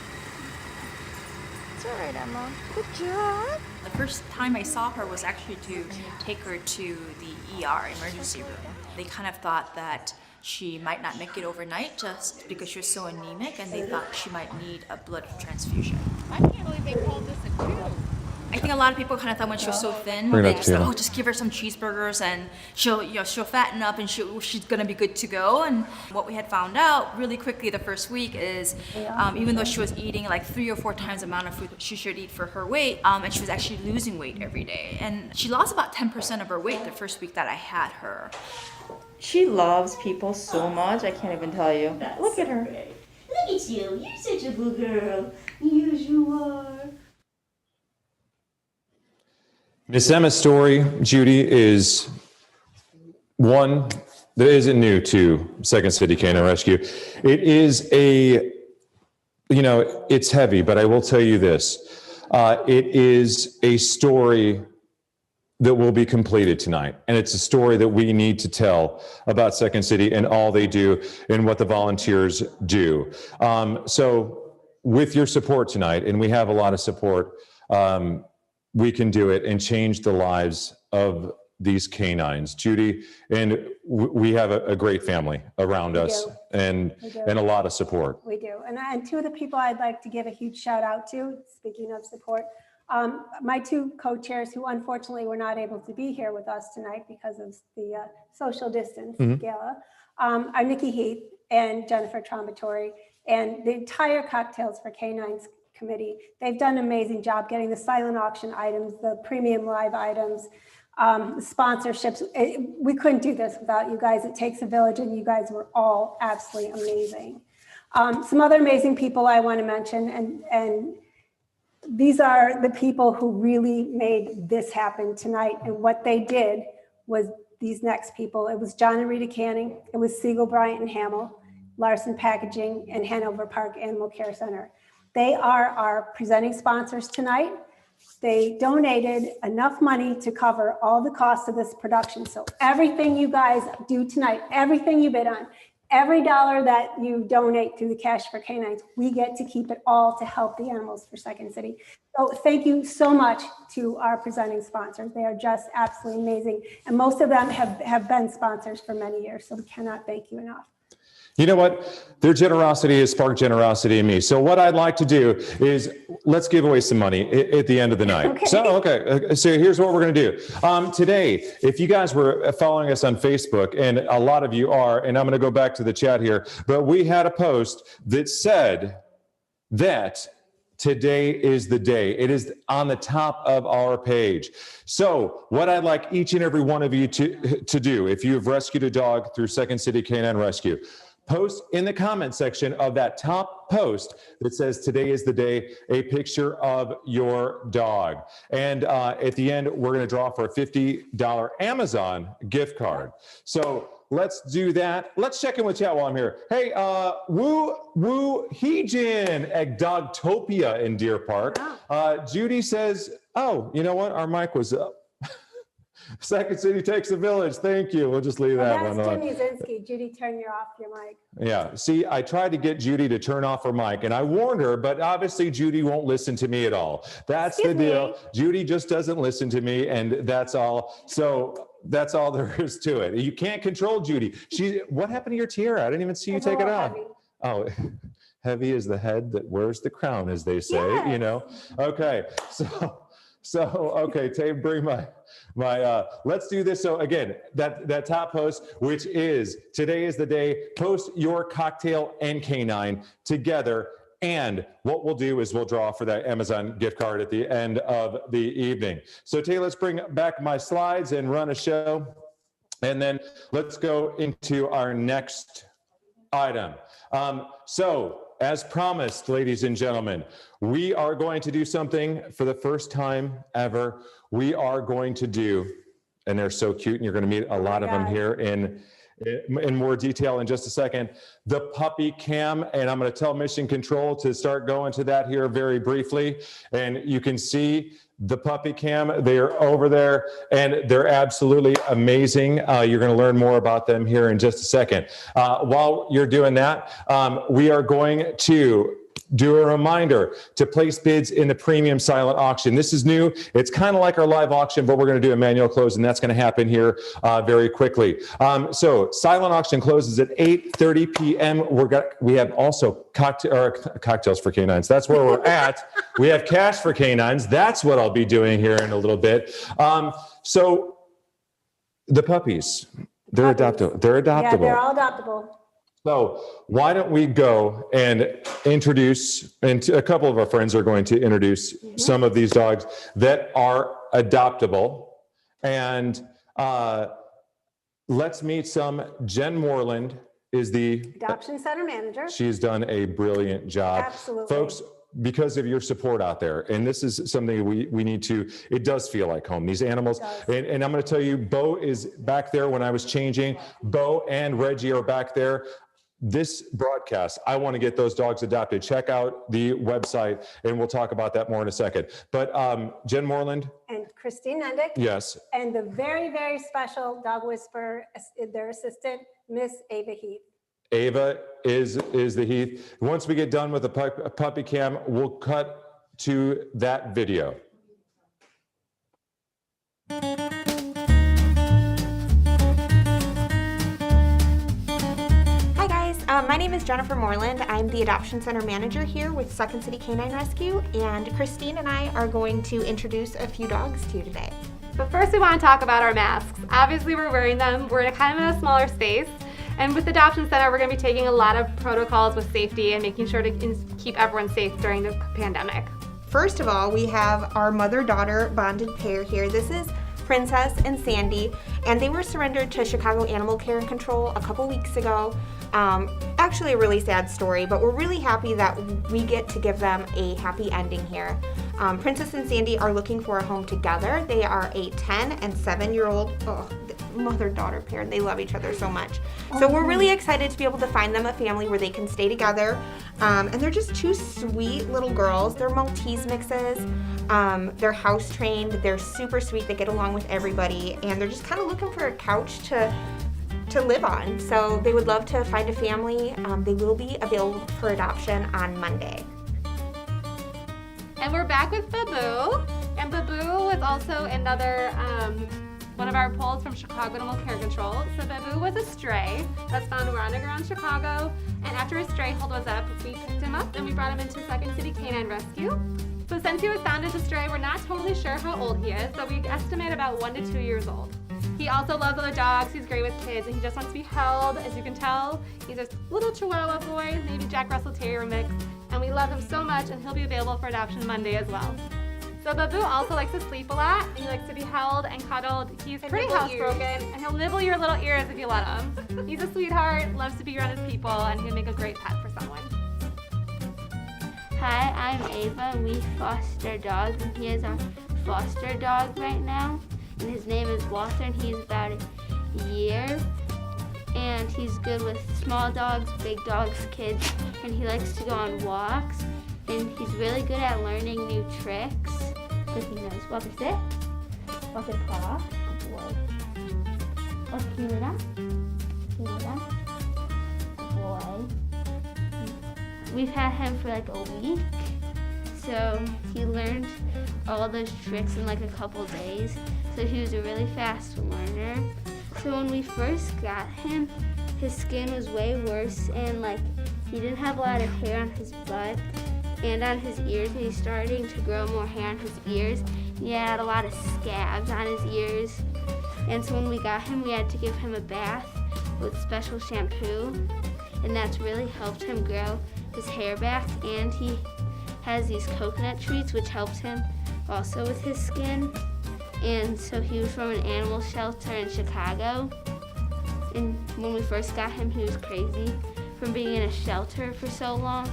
H: It's all right, Emma. Good job.
J: The first time I saw her was actually to take her to the ER, emergency room. They kind of thought that she might not make it overnight just because she was so anemic, and they thought she might need a blood transfusion.
H: I can't believe they called this a tube.
J: I think a lot of people kind of thought when she was so thin,
A: Bring it
J: they
A: up
J: just
A: to you.
J: thought, oh, just give her some cheeseburgers and she'll fatten up and she's gonna be good to go. And what we had found out really quickly the first week is, even though she was eating like 3 or 4 times the amount of food she should eat for her weight, and she was actually losing weight every day. And she lost about 10% of her weight the first week that I had her.
K: She loves people so much, I can't even tell you. Look at her.
L: Look at you. You're such a good girl. Yes, you are.
A: Miss Emma's story, Judy, is one that isn't new to Second City Canine Rescue. It is it's heavy, but I will tell you this. It is a story that will be completed tonight. And it's a story that we need to tell about Second City and all they do and what the volunteers do. So with your support tonight, and we have a lot of support, we can do it and change the lives of these canines. Judy, and we have a great family around us and a lot of support.
B: We do. And two of the people I'd like to give a huge shout out to, speaking of support, my 2 co-chairs who unfortunately were not able to be here with us tonight because of the social distance gala, are Nikki Heath and Jennifer Trombatory, and the entire Cocktails for Canines committee. They've done an amazing job getting the silent auction items, the premium live items, sponsorships. We couldn't do this without you guys. It takes a village, and you guys were all absolutely amazing. Some other amazing people I want to mention, and these are the people who really made this happen tonight. And what they did was these next people. It was John and Rita Canning. It was Siegel, Bryant and Hamill, Larson Packaging, and Hanover Park Animal Care Center. They are our presenting sponsors tonight. They donated enough money to cover all the costs of this production. So everything you guys do tonight, everything you bid on, every dollar that you donate through the Cash for Canines, we get to keep it all to help the animals for Second City. So thank you so much to our presenting sponsors. They are just absolutely amazing. And most of them have been sponsors for many years. So we cannot thank you enough.
A: You know what? Their generosity has sparked generosity in me. So what I'd like to do is let's give away some money at the end of the night.
B: Okay.
A: So here's what we're going to do. Today, if you guys were following us on Facebook, and a lot of you are, and I'm going to go back to the chat here, but we had a post that said that today is the day. It is on the top of our page. So what I'd like each and every one of you to do, if you have rescued a dog through Second City Canine Rescue, post in the comment section of that top post that says today is the day, a picture of your dog. And at the end, we're going to draw for a $50 Amazon gift card. So let's do that. Let's check in with chat while I'm here. Hey, Woo Heejin at Dogtopia in Deer Park. Judy says, oh, you know what? Our mic was up. Second City takes a village. Thank you. We'll just leave that one on.
B: That's Jim Uzinski. Judy, turn off your mic.
A: Yeah. See, I tried to get Judy to turn off her mic, and I warned her, but obviously Judy won't listen to me at all. That's the deal. Judy just doesn't listen to me, and that's all. So that's all there is to it. You can't control Judy. What happened to your tiara? I didn't even see you take it off. Oh, heavy is the head that wears the crown, as they say, you know? Okay. So okay, Tate, bring my let's do this. So again, that top post, which is today is the day, post your cocktail and canine together. And what we'll do is we'll draw for that Amazon gift card at the end of the evening. So Tate, let's bring back my slides and run a show. And then let's go into our next item. So as promised, ladies and gentlemen, we are going to do something for the first time ever. We are going to do, and they're so cute, and you're going to meet a lot of them here in in more detail in just a second. The puppy cam, and I'm going to tell Mission Control to start going to that here very briefly. And you can see the puppy cam, they're over there, and they're absolutely amazing. You're going to learn more about them here in just a second. While you're doing that, we are going to do a reminder to place bids in the premium silent auction. This is new. It's kind of like our live auction, but we're going to do a manual close, and that's going to happen here very quickly. So silent auction closes at 8:30 p.m. We have also cocktails for canines. That's where we're at. We have cash for canines. That's what I'll be doing here in a little bit. So the puppies, they're adoptable. They're adoptable.
B: Yeah, they're all adoptable.
A: So why don't we go and introduce, and a couple of our friends are going to introduce some of these dogs that are adoptable. And let's meet some. Jen Moreland is the
B: Adoption Center Manager.
A: She's done a brilliant job.
B: Absolutely.
A: Folks, because of your support out there, and this is something we need to, it does feel like home. These animals, and I'm going to tell you, Bo is back there when I was changing. Bo and Reggie are back there. This broadcast, I want to get those dogs adopted. Check out the website, and we'll talk about that more in a second. But Jen Moreland.
B: And Christine Nendick.
A: Yes.
B: And the very, very special dog whisperer, their assistant, Miss Ava Heath.
A: Ava is the Heath. Once we get done with the puppy cam, we'll cut to that video.
F: My name is Jennifer Moreland. I'm the Adoption Center Manager here with Second City Canine Rescue, and Christine and I are going to introduce a few dogs to you today.
M: But first we want to talk about our masks. Obviously we're wearing them. We're kind of in a smaller space. And with Adoption Center, we're going to be taking a lot of protocols with safety and making sure to keep everyone safe during the pandemic.
F: First of all, we have our mother-daughter bonded pair here. This is Princess and Sandy, and they were surrendered to Chicago Animal Care and Control a couple weeks ago. Actually a really sad story, but we're really happy that we get to give them a happy ending here. Princess and Sandy are looking for a home together. They are a 10 and 7-year-old mother-daughter pair. They love each other so much. So we're really excited to be able to find them a family where they can stay together. And they're just two sweet little girls. They're Maltese mixes. They're house trained. They're super sweet. They get along with everybody. And they're just kind of looking for a couch to live on. So they would love to find a family. They will be available for adoption on Monday.
M: And we're back with Babu. And Babu was also another one of our pulls from Chicago Animal Care Control. So Babu was a stray that's found wandering around Chicago. And after his stray hold was up, we picked him up and we brought him into Second City Canine Rescue. So since he was found as a stray, we're not totally sure how old he is. So we estimate about 1 to 2 years old. He also loves other dogs, he's great with kids, and he just wants to be held. As you can tell, he's a little Chihuahua boy, maybe Jack Russell Terrier mix, and we love him so much, and he'll be available for adoption Monday as well. So Babu also likes to sleep a lot, and he likes to be held and cuddled. He's pretty housebroken, and he'll nibble your little ears if you let him. He's a sweetheart, loves to be around his people, and he'll make a great pet for someone.
N: Hi, I'm Ava. We foster dogs, and he is our foster dog right now. And his name is Walter, and he's about a year. And he's good with small dogs, big dogs, kids, and he likes to go on walks. And he's really good at learning new tricks. Because he knows, Walter, sit. Walter, paw. Good boy. Oh, can you do that? Can you do that? Good boy. We've had him for like a week. So he learned all those tricks in like a couple days. So he was a really fast learner. So when we first got him, his skin was way worse, and like he didn't have a lot of hair on his butt and on his ears, and he's starting to grow more hair on his ears. He had a lot of scabs on his ears. And so when we got him, we had to give him a bath with special shampoo, and that's really helped him grow his hair back. And he has these coconut treats, which helps him also with his skin. And so he was from an animal shelter in Chicago. And when we first got him, he was crazy from being in a shelter for so long.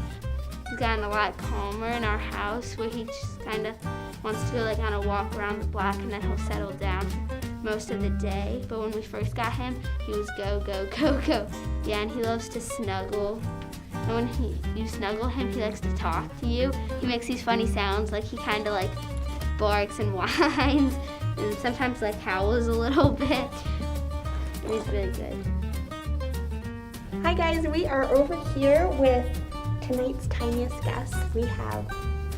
N: He's gotten a lot calmer in our house, where he just kind of wants to go like on a walk around the block, and then he'll settle down most of the day, but when we first got him, he was go, go, go, go. Yeah, and he loves to snuggle. And when you snuggle him, he likes to talk to you. He makes these funny sounds, like he kind of like barks and whines, and sometimes like howls a little bit. And he's really good.
F: Hi guys, we are over here with tonight's tiniest guests. We have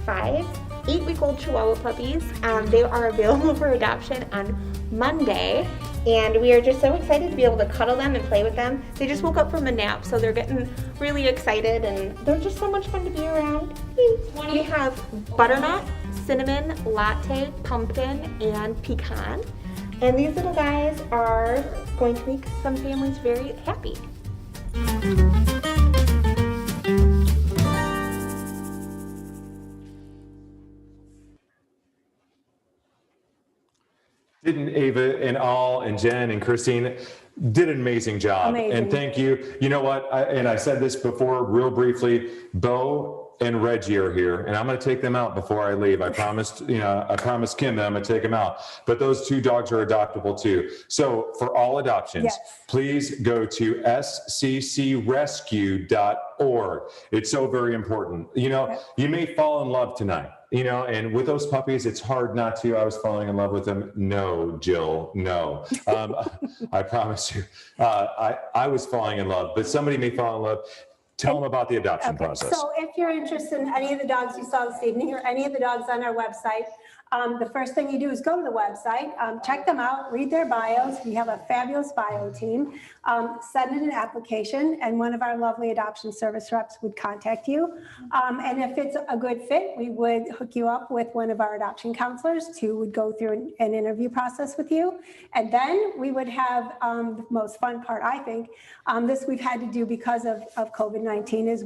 F: 5 8-week-old Chihuahua puppies. They are available for adoption on Monday, and we are just so excited to be able to cuddle them and play with them. They just woke up from a nap, so they're getting really excited, and they're just so much fun to be around. We have butternut, cinnamon, latte, pumpkin, and pecan. And these little guys are going to make some families very happy.
A: Didn't Ava and Al and Jen and Christine did an amazing job.
B: Amazing.
A: And thank you. You know what? And I said this before real briefly, Bo and Reggie are here, and I'm going to take them out before I leave. I promised, I promised Kim that I'm going to take them out. But those 2 dogs are adoptable too. So for all adoptions,
B: Yes.
A: please go to SCCRescue.org. It's so very important. You may fall in love tonight. And with those puppies, it's hard not to. I was falling in love with them. No, Jill, no. I promise you. I was falling in love, but somebody may fall in love. Tell them about the adoption process.
B: So if you're interested in any of the dogs you saw this evening or any of the dogs on our website, the first thing you do is go to the website, check them out, read their bios. We have a fabulous bio team. Send in an application, and one of our lovely adoption service reps would contact you. And if it's a good fit, we would hook you up with one of our adoption counselors who would go through an interview process with you. And then we would have the most fun part, I think, this we've had to do because of COVID-19, is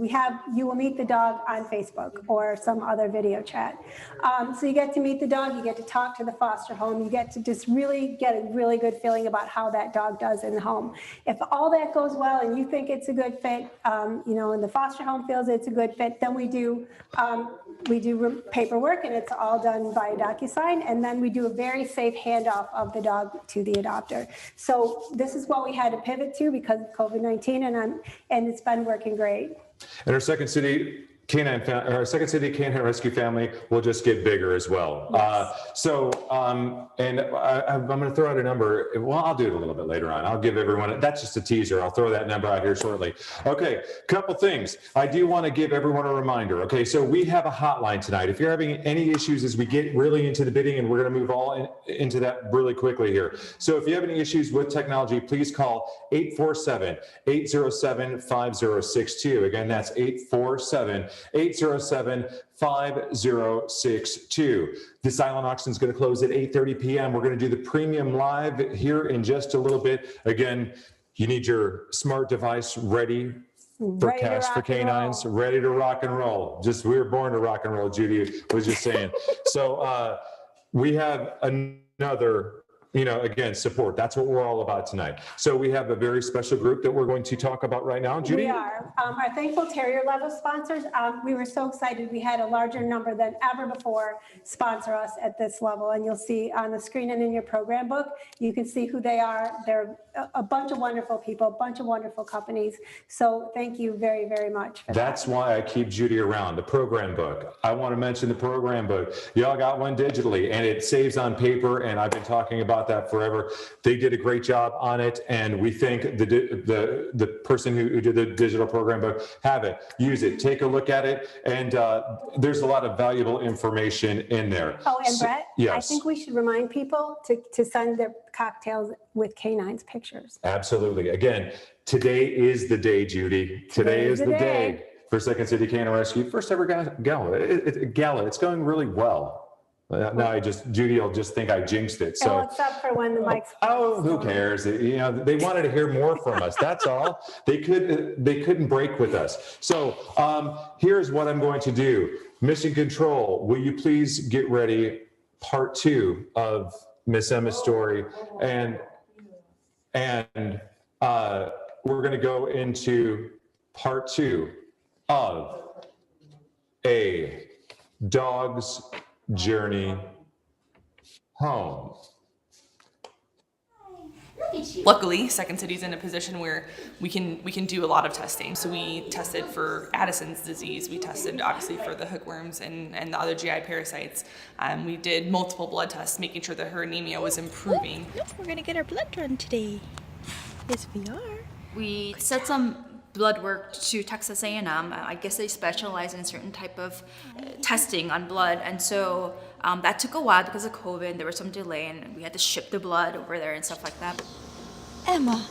B: you will meet the dog on Facebook or some other video chat. So you get to meet the dog, you get to talk to the foster home, you get to just really get a really good feeling about how that dog does in the home. If all that goes well and you think it's a good fit, and the foster home feels it's a good fit, then we do paperwork, and it's all done by DocuSign, and then we do a very safe handoff of the dog to the adopter. So this is what we had to pivot to because of COVID-19, and it's been working great.
A: And our Second City Canine Rescue family will just get bigger as well.
B: Yes.
A: And I'm going to throw out a number. Well, I'll do it a little bit later on. I'll give everyone, that's just a teaser. I'll throw that number out here shortly. Okay, couple things. I do want to give everyone a reminder. Okay, so we have a hotline tonight. If you're having any issues as we get really into the bidding, and we're going to move into that really quickly here. So if you have any issues with technology, please call 847-807-5062. Again, that's 847-807-5062. The silent auction is going to close at 8:30 p.m. We're going to do the premium live here in just a little bit. Again, you need your smart device ready for Cash for Canines, ready to rock and roll. We were born to rock and roll, Judy was just saying. So we have another, again, support. That's what we're all about tonight. So we have a very special group that we're going to talk about right now. Judy?
B: We are. Our Thankful Terrier level sponsors, we were so excited. We had a larger number than ever before sponsor us at this level. And you'll see on the screen and in your program book, you can see who they are. They're a bunch of wonderful people, a bunch of wonderful companies. So thank you very, very much for
A: That's
B: that.
A: why I keep Judy around. The program book. I want to mention the program book. Y'all got one digitally, and it saves on paper, and I've been talking about that forever. They did a great job on it, and we think the person who did the digital program book, have it, use it, take a look at it, and there's a lot of valuable information in there.
B: Oh, and Brett,
A: yes.
B: I think we should remind people to send their cocktails with Canines pictures.
A: Absolutely. Again, today is the day, Judy. Today is the day for Second City Canine Rescue. First ever Gala. Gala. It's going really well. Now Judy will just think I jinxed it. So
B: except for when the mic's.
A: Oh, who cares? They wanted to hear more from us. That's all. They couldn't break with us. So here's what I'm going to do. Mission Control, will you please get ready? Part 2 of Miss Emma's story, and we're going to go into part 2 of A Dog's Journey Home.
E: Luckily, Second City's in a position where we can do a lot of testing. So we tested for Addison's disease. We tested obviously for the hookworms and the other GI parasites. We did multiple blood tests, making sure that her anemia was improving.
H: We're gonna get our blood drawn today. Yes, we are.
J: We sent some blood work to Texas A&M. I guess they specialize in a certain type of testing on blood, and so that took a while because of COVID. There was some delay, and we had to ship the blood over there and stuff like that.
H: Emma,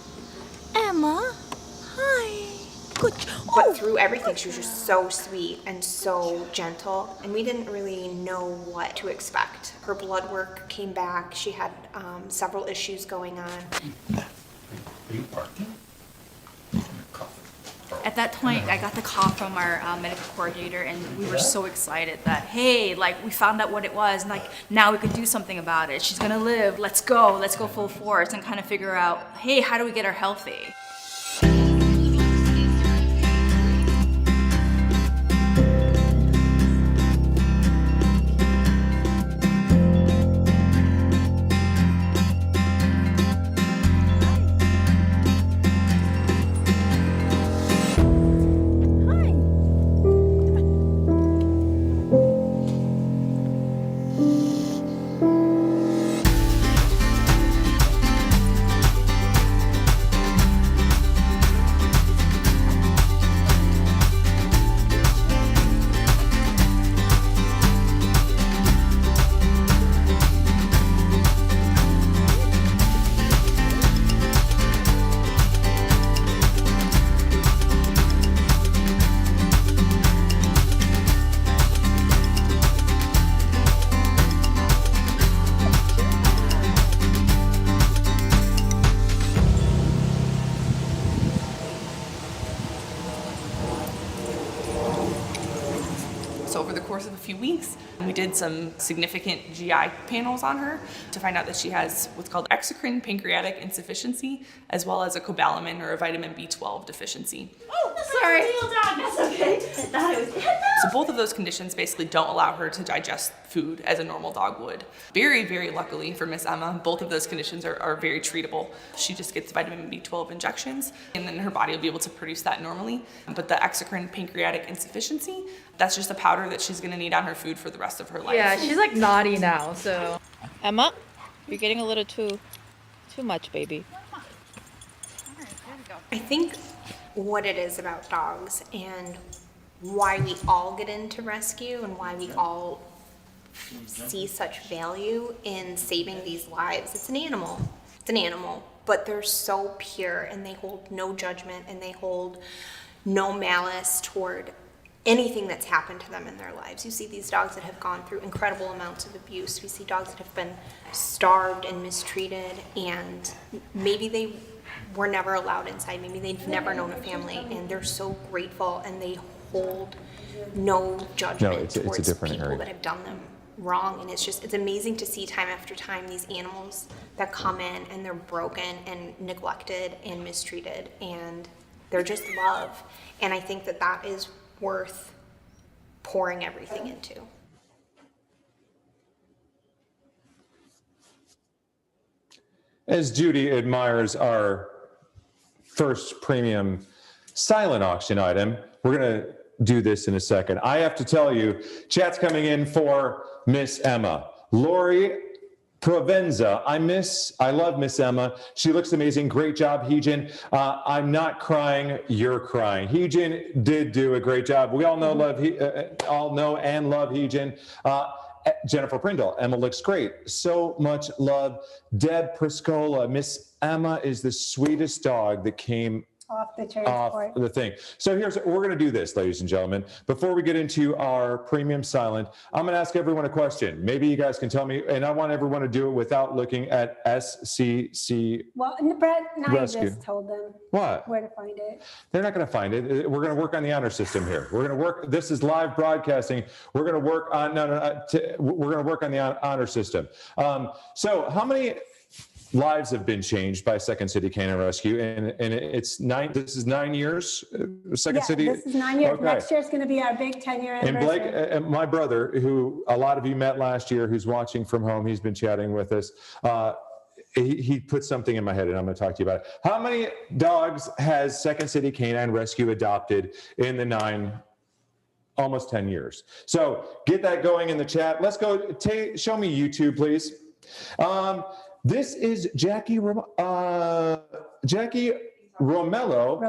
H: hi. Good.
F: But through everything, she was just so sweet and so gentle, and we didn't really know what to expect. Her blood work came back. She had several issues going on.
O: Are you barking?
J: At that point, I got the call from our medical coordinator, and we were so excited that, hey, like, we found out what it was, and like, now we could do something about it. She's gonna live. Let's go full force and kind of figure out, hey, how do we get her healthy?
E: Of a few weeks. We did some significant GI panels on her to find out that she has what's called exocrine pancreatic insufficiency, as well as a cobalamin or a vitamin B12 deficiency.
L: Oh, sorry. That's okay. I thought it was
E: So both of those conditions basically don't allow her to digest food as a normal dog would. Very, very luckily for Miss Emma, both of those conditions are very treatable. She just gets vitamin B12 injections, and then her body will be able to produce that normally. But the exocrine pancreatic insufficiency, that's just a powder that she's gonna need on her food for the rest of her life.
K: Yeah, she's like naughty now, so. Emma, you're getting a little too much, baby.
F: I think what it is about dogs and why we all get into rescue and why we all see such value in saving these lives. It's an animal, but they're so pure and they hold no judgment and they hold no malice toward anything that's happened to them in their lives. You see these dogs that have gone through incredible amounts of abuse. We see dogs that have been starved and mistreated, and maybe they were never allowed inside. Maybe they've never known a family, and they're so grateful, and they hold no judgment towards people that have done them wrong. And it's amazing to see time after time these animals that come in and they're broken and neglected and mistreated, and they're just love. And I think that is worth pouring everything into.
A: As Judy admires our first premium silent auction item, we're going to do this in a second. I have to tell you, chat's coming in for Miss Emma. Lori Provenza, I love Miss Emma. She looks amazing. Great job, Heejin. I'm not crying. You're crying. Heejin did do a great job. We all know, all know and love Heejin. Jennifer Prindle, Emma looks great. So much love. Deb Priscola, Miss Emma is the sweetest dog that came
B: off the transport.
A: Off the thing. So we're going to do this, ladies and gentlemen. Before we get into our premium silent, I'm going to ask everyone a question. Maybe you guys can tell me, and I want everyone to do it without looking at SCC.
B: Well, Brett, now
A: Rescue.
B: you just told them
A: What?
B: where to find it.
A: They're not going to find it. We're going to work on the honor system here. We're going to work. This is live broadcasting. We're going to work on we're going to work on the honor system. So how many lives have been changed by Second City Canine Rescue, and it's 9. This is 9 years. Second City.
B: This is 9 years.
A: Okay.
B: Next year is going to be our big 10-year anniversary.
A: And Blake, my brother, who a lot of you met last year, who's watching from home, he's been chatting with us. he put something in my head, and I'm going to talk to you about it. How many dogs has Second City Canine Rescue adopted in the almost 10 years? So get that going in the chat. Let's go. Show me YouTube, please. This is Jackie Romello. Romola.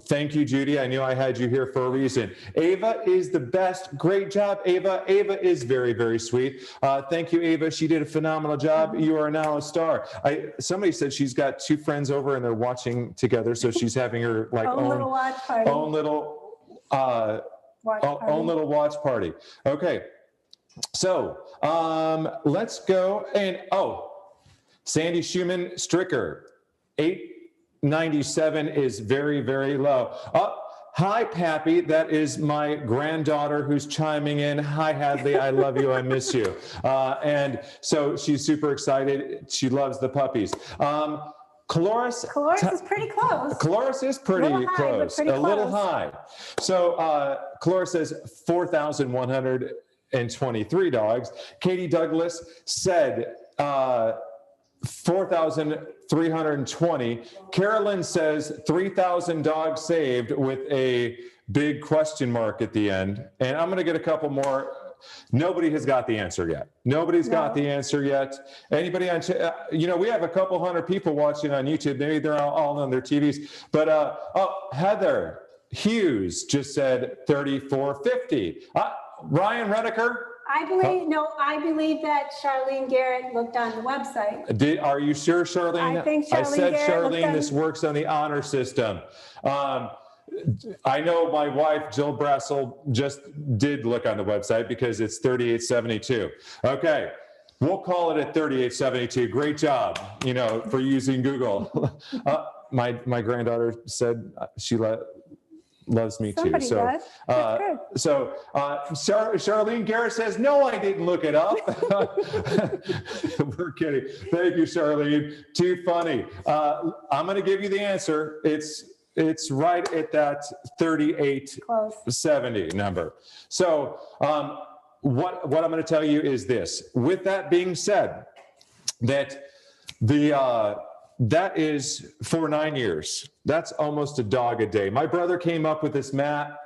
A: Thank you, Judy. I knew I had you here for a reason. Ava is the best. Great job, Ava. Ava is very, very sweet. Thank you, Ava. She did a phenomenal job. You are now a star. Somebody said she's got 2 friends over and they're watching together, so she's having her own little watch party. Own little watch party. Okay. So let's go and Sandy Schumann Stricker, 897 is very, very low. Hi, Pappy. That is my granddaughter who's chiming in. Hi, Hadley. I love you. I miss you. And so she's super excited. She loves the puppies. Caloris is pretty close. Caloris is pretty close. A little high. So Caloris says 4,123 dogs. Katie Douglas said 4,320. Carolyn says 3,000 dogs saved with a big question mark at the end. And I'm going to get a couple more. Nobody has got the answer yet. Nobody's got the answer yet. Anybody on, we have a couple hundred people watching on YouTube. Maybe they're all on their TVs. But, Heather Hughes just said 3,450. Ryan Redeker.
B: I believe that Charlene Garrett looked on the website.
A: Are you sure, Charlene?
B: I think Charlene
A: I said,
B: Garrett
A: Charlene, this works on the honor system. I know my wife, Jill Brassel, just did look on the website because it's 3872. Okay. We'll call it at 3872. Great job, for using Google. My granddaughter said she loves me
B: Somebody
A: too.
B: Does. That's good.
A: Charlene Garrett says, no, I didn't look it up. We're kidding. Thank you, Charlene. Too funny. I'm going to give you the answer. It's right at that 3870 number. So what I'm going to tell you is this. With that being said, that that is for 9 years. That's almost a dog a day. My brother came up with this math.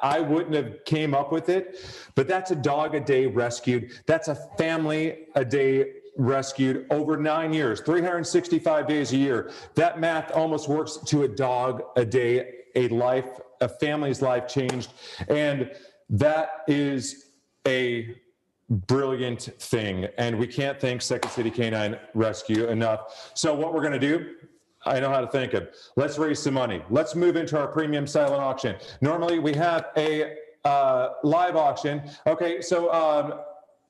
A: I wouldn't have came up with it, but that's a dog a day rescued. That's a family a day rescued over 9 years, 365 days a year. That math almost works to a dog a day, a family's life changed. And that is a brilliant thing. And we can't thank Second City Canine Rescue enough. So what we're going to do, I know how to thank him. Let's raise some money. Let's move into our premium silent auction. Normally we have a live auction. Okay, so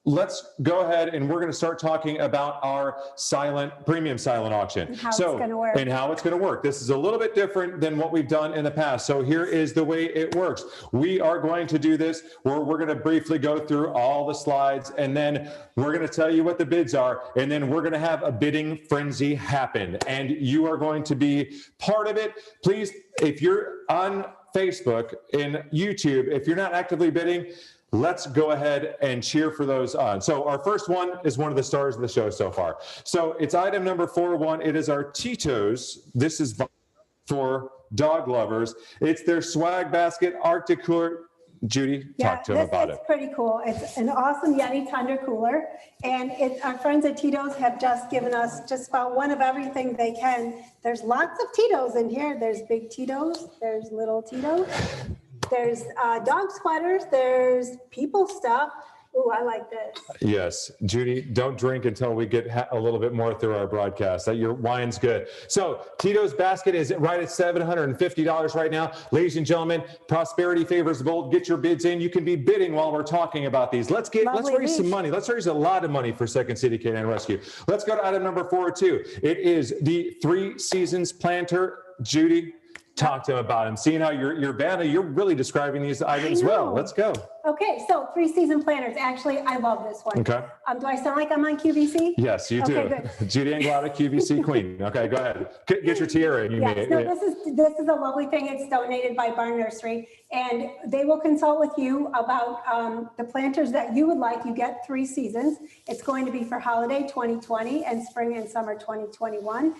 A: let's go ahead and we're going to start talking about our premium silent auction.
B: And how it's going to work.
A: And how it's going to work. This is a little bit different than what we've done in the past. So here is the way it works. We are going to do this where we're going to briefly go through all the slides, and then we're going to tell you what the bids are, and then we're going to have a bidding frenzy happen. And you are going to be part of it. Please, if you're on Facebook and YouTube, if you're not actively bidding, let's go ahead and cheer for those on. So our first one is one of the stars of the show so far. So it's item number 41. It is our Tito's. This is for dog lovers. It's their swag basket Arctic cooler. Judy, talk to them about it.
B: It's pretty cool. It's an awesome Yeti Thunder cooler. And our friends at Tito's have just given us just about one of everything they can. There's lots of Tito's in here. There's big Tito's. There's little Tito's. There's dog sweaters, there's people stuff. Ooh, I like this.
A: Yes, Judy, don't drink until we get a little bit more through our broadcast. Your wine's good. So Tito's basket is right at $750 right now. Ladies and gentlemen, prosperity favors the bold. Get your bids in. You can be bidding while we're talking about these. Let's raise some money. Let's raise a lot of money for Second City Canine Rescue. Let's go to item number 42. It is the 3 Seasons planter. Judy, talk to him about him. Seeing how you're really describing these items well. Let's go.
B: Okay, so 3-season planners. Actually, I love this one.
A: Okay.
B: Do I sound like I'm on QVC?
A: Yes, you do.
B: Okay, good.
A: Judy and Gala, QVC Queen. Okay, go ahead. Get your tiara. You
B: Yes, no, this is a lovely thing. It's donated by Barn Nursery, and they will consult with you about the planters that you would like. You get 3 seasons. It's going to be for holiday 2020 and spring and summer 2021.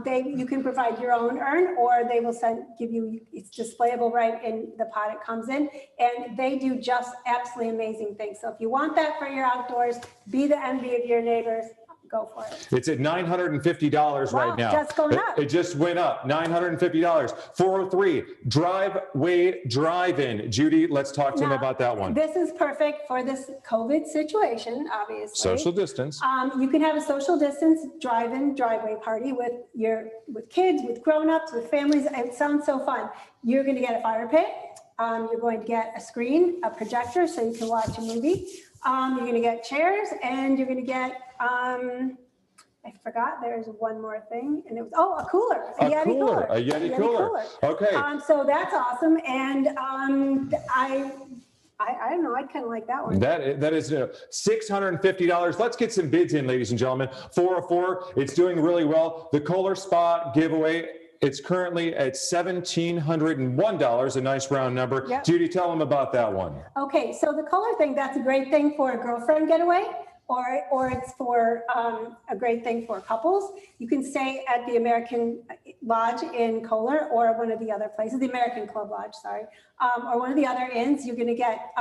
B: You can provide your own urn, or they will give you, it's displayable right in the pot it comes in, and they do just absolutely amazing things. So if you want that for your outdoors, be the envy of your neighbors, go for it.
A: It's at $950 right now.
B: Just going up.
A: It just went up, $950. 403 Driveway Drive-In. Judy, let's talk to him about that one.
B: This is perfect for this COVID situation, obviously.
A: Social distance.
B: You can have a social distance drive-in driveway party with kids, with grown-ups, with families. It sounds so fun. You're going to get a fire pit. You're going to get a screen, a projector, so you can watch a movie. You're going to get chairs, and you're going to get, I forgot, there's one more thing, and it was, a cooler, a Yeti cooler.
A: A Yeti cooler. Okay.
B: So that's awesome, and I don't know, I kind of like that one.
A: That is $650. Let's get some bids in, ladies and gentlemen. 404, it's doing really well. The Kohler Spa giveaway, it's currently at $1,701, a nice round number.
B: Yep.
A: Judy, tell them about that one.
B: Okay, so the Kohler thing, that's a great thing for a girlfriend getaway, or it's for a great thing for couples. You can stay at the American Lodge in Kohler, or one of the other places, the American Club Lodge, sorry, or one of the other inns. You're gonna get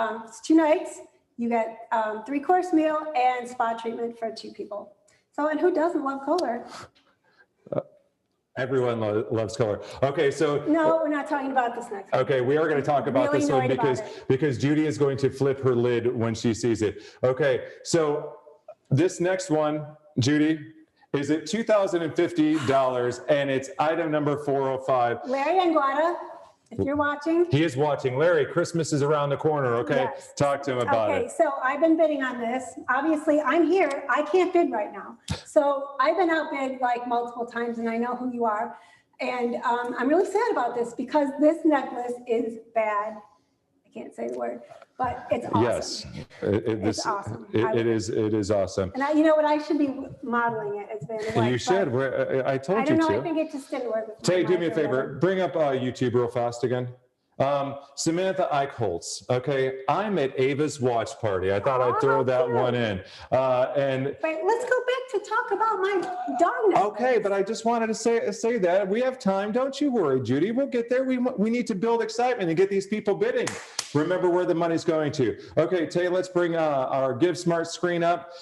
B: 2 nights, you get 3-course meal and spa treatment for 2 people. So, and who doesn't love Kohler?
A: Everyone loves Kohler. Okay, so.
B: No, we're not talking about this next one.
A: Okay, we are going to talk about
B: Really
A: this one
B: annoyed
A: because Judy is going to flip her lid when she sees it. Okay, so this next one, Judy, is at $2,050, and it's item number 405.
B: Larry Anguata, if you're watching.
A: He is watching. Larry, Christmas is around the corner, okay?
B: Yes.
A: Talk to him about
B: Okay,
A: it.
B: so I've been bidding on this. Obviously, I'm here. I can't bid right now. So I've been outbid like multiple times, and I know who you are. And I'm really sad about this because this necklace is bad. I can't say the word, but it's awesome.
A: Yes,
B: It's awesome.
A: It is awesome.
B: And you know what? I should be modeling it. It's been like,
A: You should. I told you to.
B: I don't know. I think it just didn't work.
A: Tay, do me a favor. Bring up YouTube real fast again. Samantha Eichholz. Okay, I'm at Ava's watch party. I thought I'd throw that one in. And
B: wait, let's go back to talk about my dog necklace.
A: Okay, but I just wanted to say that we have time. Don't you worry, Judy. We'll get there. We need to build excitement and get these people bidding. Remember where the money's going to. Okay, Tay, let's bring our Give Smart screen up.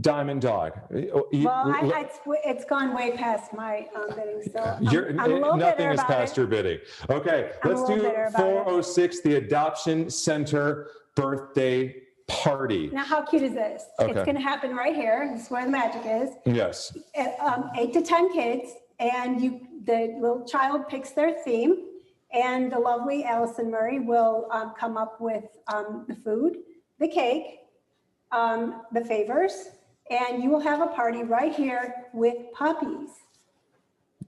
A: Diamond Dog.
B: Well, it's gone way past my bidding, so I'm a little
A: nothing
B: bitter
A: is
B: about
A: past
B: it.
A: your bidding. Okay, let's do 406, the Adoption Center birthday party.
B: Now, how cute is this?
A: Okay.
B: It's going to happen right here. This is where the magic is.
A: Yes.
B: 8 to 10 kids, and the little child picks their theme, and the lovely Allison Murray will come up with the food, the cake, the favors, and you will have a party right here with puppies.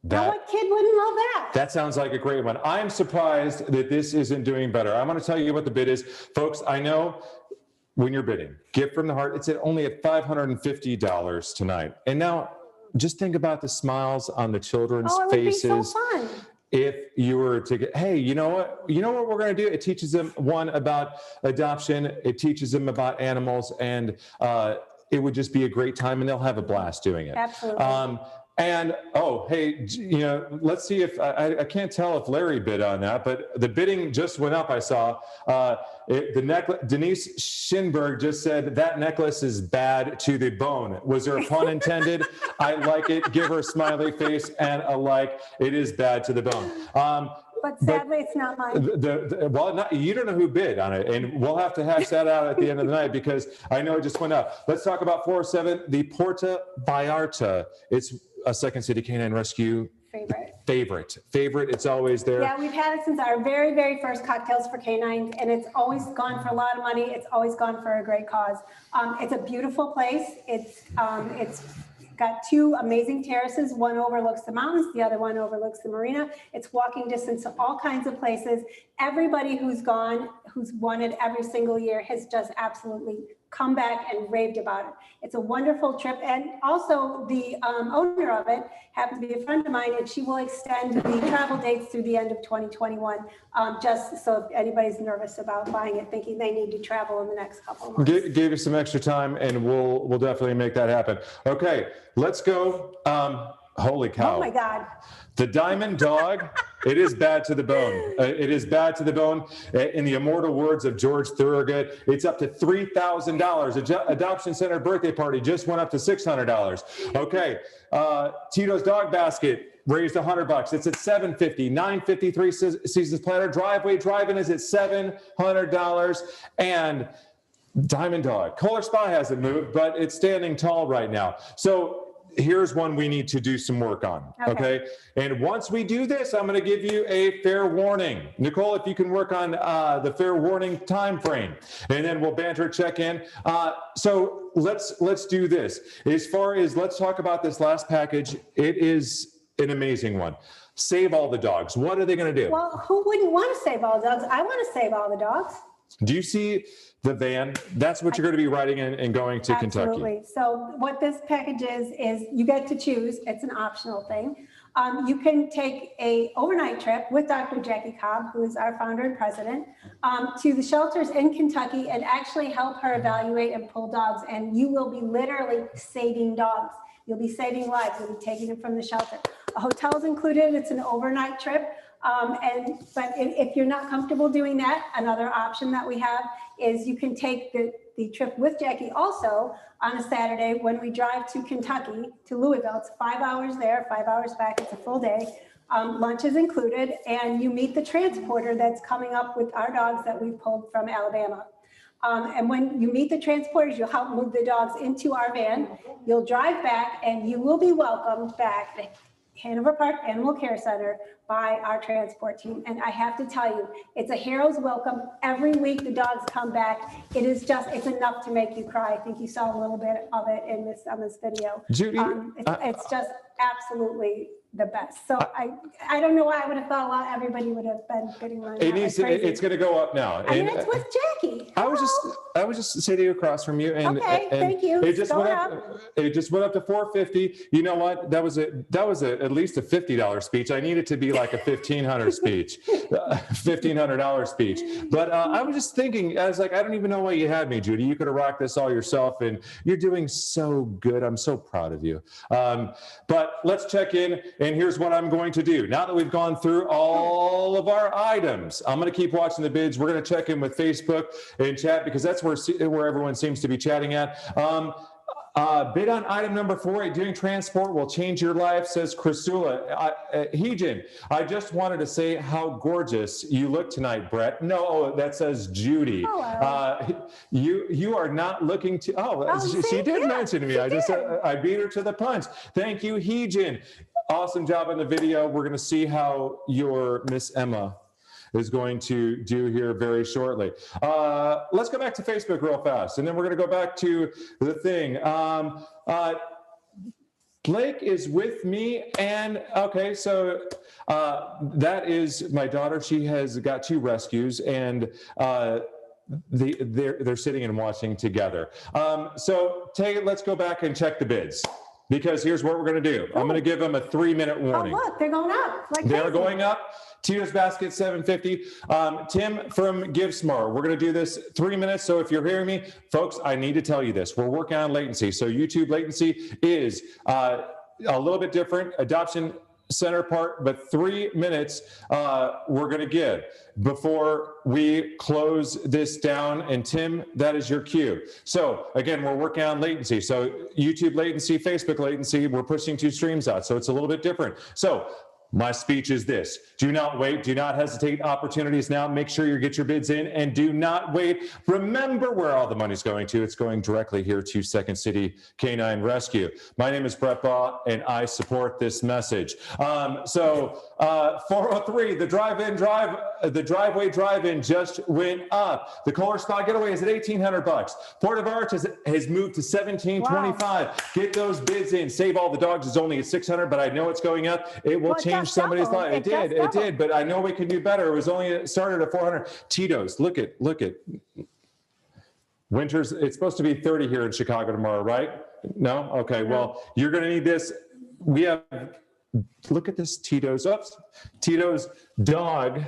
B: Now, what kid wouldn't love that?
A: That sounds like a great one. I'm surprised that this isn't doing better. I'm going to tell you what the bid is. Folks, I know when you're bidding, Gift from the Heart, it's only at $550 tonight. And now just think about the smiles on the children's faces.
B: Would be so fun.
A: If you were to get, hey, you know what we're going to do? It teaches them, one, about adoption. It teaches them about animals, and it would just be a great time, and they'll have a blast doing it.
B: Absolutely.
A: And, hey, let's see if, I can't tell if Larry bid on that, but the bidding just went up, I saw. The necklace, Denise Schinberg just said, that necklace is bad to the bone. Was there a pun intended? I like it. Give her a smiley face and a like. It is bad to the bone.
B: But sadly, it's not mine.
A: You don't know who bid on it, and we'll have to hash that out at the end of the night because I know it just went up. Let's talk about 407, the Porta Vallarta. It's a Second City Canine Rescue favorite. It's always there.
B: Yeah, we've had it since our very, very first Cocktails for Canines, and it's always gone for a lot of money. It's always gone for a great cause. It's a beautiful place. It's got 2 amazing terraces. One overlooks the mountains, the other one overlooks the marina. It's walking distance to all kinds of places. Everybody who's gone, who's won it every single year, has just absolutely come back and raved about it. It's a wonderful trip. And also the owner of it happens to be a friend of mine, and she will extend the travel dates through the end of 2021, just so if anybody's nervous about buying it, thinking they need to travel in the next couple of months.
A: Gave you some extra time, and we'll definitely make that happen. Okay, let's go. Holy cow.
B: Oh my God.
A: The diamond dog, it is bad to the bone. It is bad to the bone. In the immortal words of George Thorogood, it's up to $3,000. Adoption Center birthday party just went up to $600. Okay, Tito's Dog Basket raised $100. It's at $750. $953 Seasons Platter. Driveway Drive-In is at $700. And Diamond Dog. Kohler Spa hasn't moved, but it's standing tall right now. So here's one we need to do some work on, okay? And once we do this, I'm gonna give you a fair warning. Nicole, if you can work on the fair warning time frame, and then we'll banter check in. So let's do this. As far as, let's talk about this last package. It is an amazing one. Save all the dogs. What are they gonna do?
B: Well, who wouldn't want to save all the dogs? I want to save all the dogs.
A: Do you see the van? That's what you're going to be riding in and going to Kentucky.
B: Absolutely. So what this package is you get to choose. It's an optional thing. You can take a overnight trip with Dr. Jackie Cobb, who is our founder and president, to the shelters in Kentucky and actually help her evaluate and pull dogs. And you will be literally saving dogs. You'll be saving lives. You'll be taking them from the shelter. A hotel is included. It's an overnight trip. But if you're not comfortable doing that, another option that we have is you can take the trip with Jackie also on a Saturday when we drive to Kentucky, to Louisville. It's 5 hours there, 5 hours back. It's a full day. Lunch is included, and you meet the transporter that's coming up with our dogs that we pulled from Alabama. And when you meet the transporters, you'll help move the dogs into our van. You'll drive back, and you will be welcomed back at Hanover Park Animal Care Center by our transport team. And I have to tell you, it's a hero's welcome. Every week the dogs come back. It's enough to make you cry. I think you saw a little bit of it on this video.
A: Judy,
B: it's just absolutely the best. So I don't know why I would have thought everybody would have been getting money.
A: It's going to go up now.
B: I mean, it's with Jackie.
A: I was just sitting across from you, and
B: okay, thank you.
A: It just went up to $450. You know what? That was at least a $50 speech. I need it to be like a $1,500 speech, $1,500 speech. But I was just thinking, I was like, I don't even know why you had me, Judy. You could have rocked this all yourself, and you're doing so good. I'm so proud of you. But let's check in. And here's what I'm going to do. Now that we've gone through all of our items, I'm going to keep watching the bids. We're going to check in with Facebook and chat, because that's where everyone seems to be chatting at. Bid on item number 4, doing transport will change your life, says Chrisula. Heejin, I just wanted to say how gorgeous you look tonight, Brett. No, that says Judy. You are not looking to, she did mention me. I beat her to the punch. Thank you, Heejin. Awesome job on the video. We're going to see how your Miss Emma is going to do here very shortly. Let's go back to Facebook real fast, and then we're going to go back to the thing. Blake is with me, and okay, so that is my daughter. She has got 2 rescues, and they're sitting and watching together. So let's go back and check the bids. Because here's what we're going to do. I'm going to give them a 3-minute warning.
B: Oh, look, they're going up.
A: They're going up. Tito's Basket, $750. Tim from GiveSmart. We're going to do this 3 minutes. So if you're hearing me, folks, I need to tell you this. We're working on latency. So YouTube latency is a little bit different. Adoption Center part, but 3 minutes we're going to give before we close this down. And Tim, that is your cue. So again, we're working on latency. So YouTube latency, Facebook latency, we're pushing 2 streams out. So it's a little bit different. So My speech is this: do not wait, do not hesitate. Opportunities now. Make sure you get your bids in and do not wait. Remember where all the money's going to. It's going directly here to Second City Canine Rescue. My name is Brett Baugh, and I support this message. 403, the driveway drive-in just went up. The Kohler Spa Getaway is at $1,800. Port of Arch has moved to $1,725. Wow. Get those bids in. Save All the Dogs is only at $600, but I know it's going up. It will change somebody's life. It did, but I know we can do better. It was only started at $400. Tito's, look at winters. It's supposed to be 30 here in Chicago tomorrow, right? No? Okay, well, you're going to need this. We have, look at this Tito's dog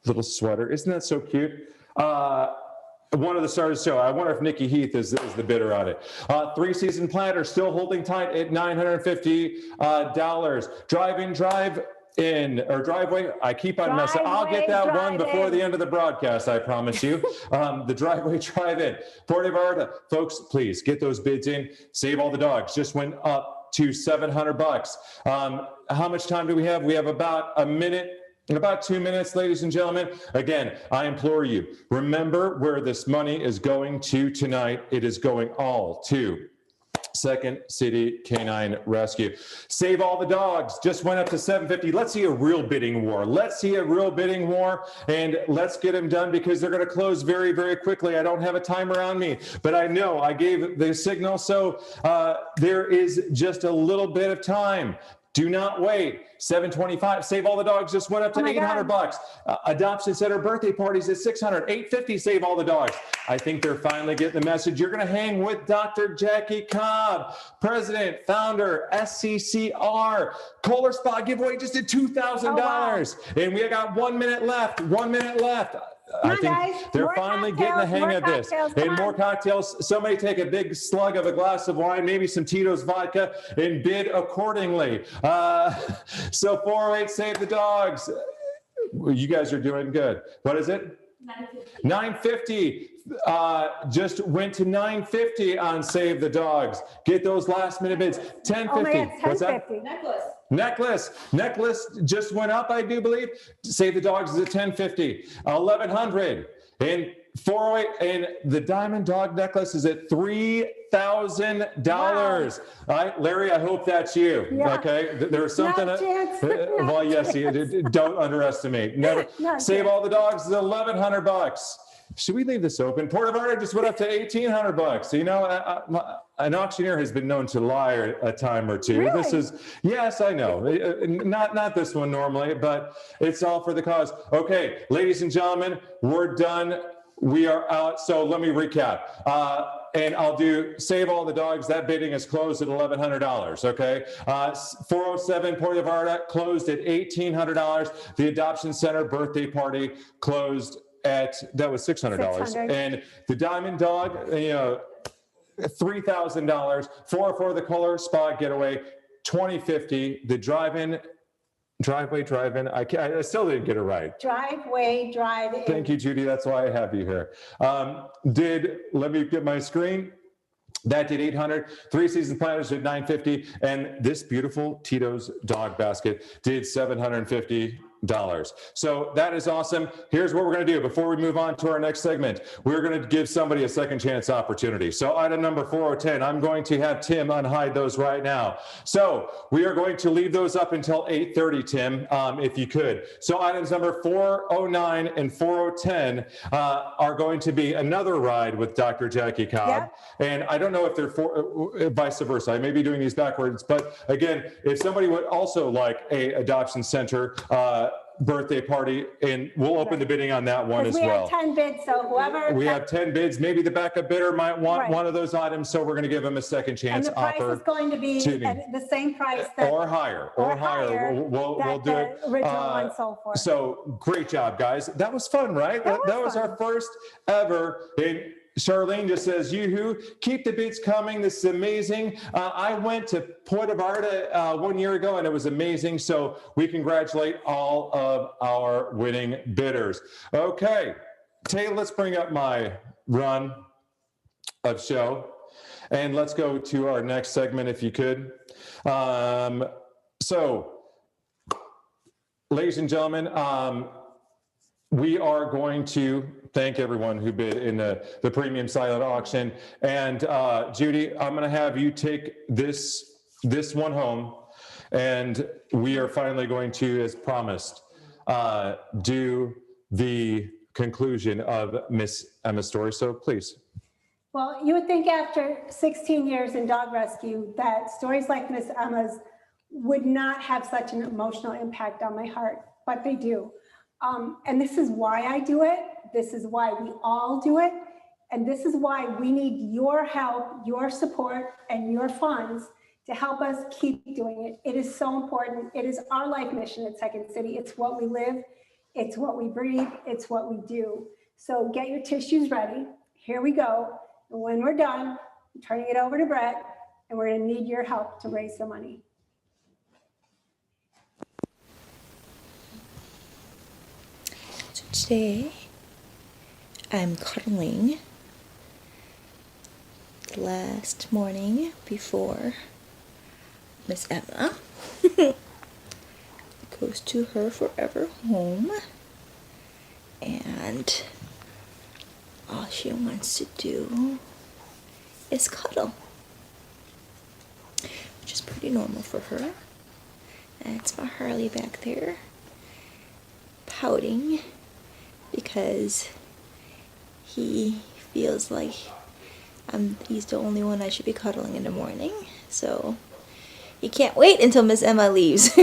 A: little sweater. Isn't that so cute? One of the stars of the show. I wonder if Nikki Heath is the bidder on it. 3-season planter still holding tight at $950. Driveway. I keep on messing. I'll get that one before the end of the broadcast, I promise you. The driveway drive-in. Port of Arta. Folks, please get those bids in. Save All the Dogs just went up to $700. How much time do we have? We have about a minute. In about 2 minutes, ladies and gentlemen. Again, I implore you, remember where this money is going to tonight. It is going all to Second City Canine Rescue. Save All the Dogs just went up to $750. Let's see a real bidding war. And let's get them done because they're going to close very, very quickly. I don't have a timer on me, but I know I gave the signal. So there is just a little bit of time. Do not wait. $725. Save All the Dogs just went up to $800. Adoption Center birthday parties at $600. $850. Save All the Dogs. I think they're finally getting the message. You're going to hang with Dr. Jackie Cobb, president, founder, SCCR. Kohler Spa giveaway just at $2,000. Wow. And we got 1 minute left. I think they're finally getting the hang of this. And more cocktails. Somebody take a big slug of a glass of wine, maybe some Tito's vodka, and bid accordingly. So 408, Save the Dogs. You guys are doing good. What is it? $950. Just went to $950 on Save the Dogs. Get those last minute bids. $1050. What's that? Necklace just went up, I do believe. Save the Dogs is at $1050. $1,100. And 408, and the diamond dog necklace is at $3,000. Wow. All right, Larry, I hope that's you. Yeah. Okay, there's something. Well, yes, don't underestimate. Never. Save All the Dogs is $1,100. Should we leave this open? Port of Arta just went up to $1,800. You know, an auctioneer has been known to lie a time or two. Really? This is, yes, I know. Not this one normally, but it's all for the cause. Okay, ladies and gentlemen, we're done. We are out. So let me recap. And I'll do Save All the Dogs. That bidding is closed at $1,100. Okay. 407 Port of Arta closed at $1,800. The Adoption Center birthday party closed at, that was $600. And the Diamond Dog, $3,000. 404 the Kohler Spa Getaway, $2,050. The driveway drive-in. I still didn't get it right.
B: Driveway drive-in.
A: Thank you, Judy. That's why I have you here. Let me get my screen. That did $800. 3-season planters did $950, and this beautiful Tito's dog basket did $750. So that is awesome. Here's what we're going to do before we move on to our next segment. We're going to give somebody a second chance opportunity. So item number 4010, I'm going to have Tim unhide those right now. So we are going to leave those up until 8:30, Tim, if you could. So items number 409 and 4010 are going to be another ride with Dr. Jackie Cobb. Yep. And I don't know if they're vice versa. I may be doing these backwards, but again, if somebody would also like a adoption center birthday party, and we'll open the bidding on that one as well.
B: We have 10 bids, so whoever...
A: We have 10 bids. Maybe the backup bidder might want one of those items, so we're going to give them a second chance.
B: And the price is going to be at the same price that...
A: Or higher. We'll do it.
B: Original one sold for.
A: So great job, guys. That was fun, right? That was our first ever... Charlene just says, yoo-hoo, keep the bids coming. This is amazing. I went to Port of Arta 1 year ago, and it was amazing. So we congratulate all of our winning bidders. Okay, Taylor, let's bring up my run of show. And let's go to our next segment, if you could. So, ladies and gentlemen, we are going to thank everyone who bid in the premium silent auction. And Judy, I'm going to have you take this one home, and we are finally going to, as promised, do the conclusion of Miss Emma's story. So please.
B: Well, you would think after 16 years in dog rescue that stories like Miss Emma's would not have such an emotional impact on my heart, but they do. And this is why I do it. This is why we all do it. And this is why we need your help, your support, and your funds to help us keep doing it. It is so important. It is our life mission at Second City. It's what we live. It's what we breathe. It's what we do. So get your tissues ready. Here we go. And when we're done, I'm turning it over to Brett, and we're going to need your help to raise the money.
H: So today, I'm cuddling the last morning before Miss Emma goes to her forever home, and all she wants to do is cuddle, which is pretty normal for her. And it's my Harley back there pouting because he feels like he's the only one I should be cuddling in the morning. So he can't wait until Miss Emma leaves.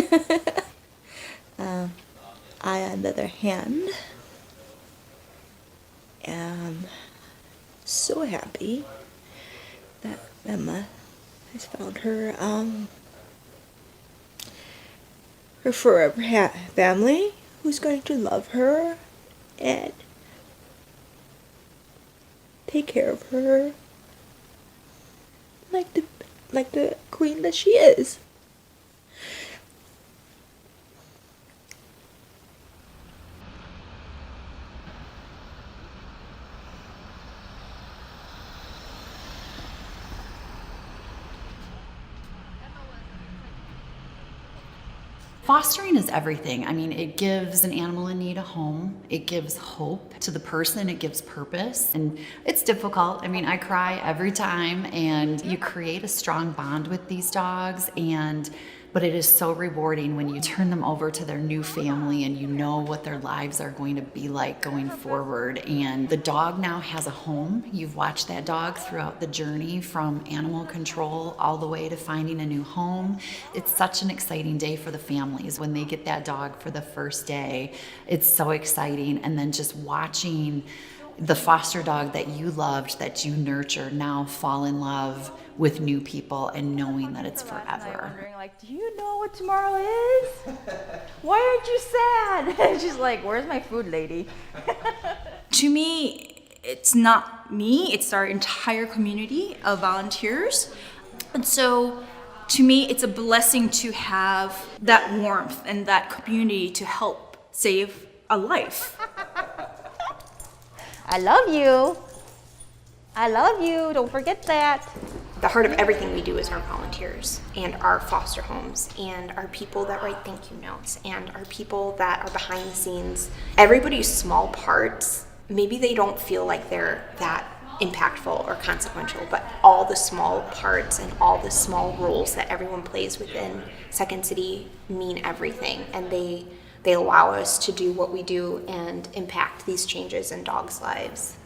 H: I, on the other hand, am so happy that Emma has found her her forever family who's going to love her and take care of her like the queen that she is.
P: Fostering is everything. I mean, it gives an animal in need a home. It gives hope to the person. It gives purpose. And it's difficult. I mean, I cry every time, and you create a strong bond with these dogs. But it is so rewarding when you turn them over to their new family and you know what their lives are going to be like going forward. And the dog now has a home. You've watched that dog throughout the journey from animal control all the way to finding a new home. It's such an exciting day for the families when they get that dog for the first day. It's so exciting. And then just watching the foster dog that you loved, that you nurtured, now fall in love with new people and knowing that it's forever.
J: Wondering, like, do you know what tomorrow is? Why aren't you sad? And she's like, where's my food, lady? To me, it's not me, it's our entire community of volunteers. And so to me, it's a blessing to have that warmth and that community to help save a life.
F: I love you. I love you. Don't forget that.
Q: The heart of everything we do is our volunteers and our foster homes and our people that write thank you notes and our people that are behind the scenes. Everybody's small parts, maybe they don't feel like they're that impactful or consequential, but all the small parts and all the small roles that everyone plays within Second City mean everything, and they allow us to do what we do and impact these changes in dogs' lives.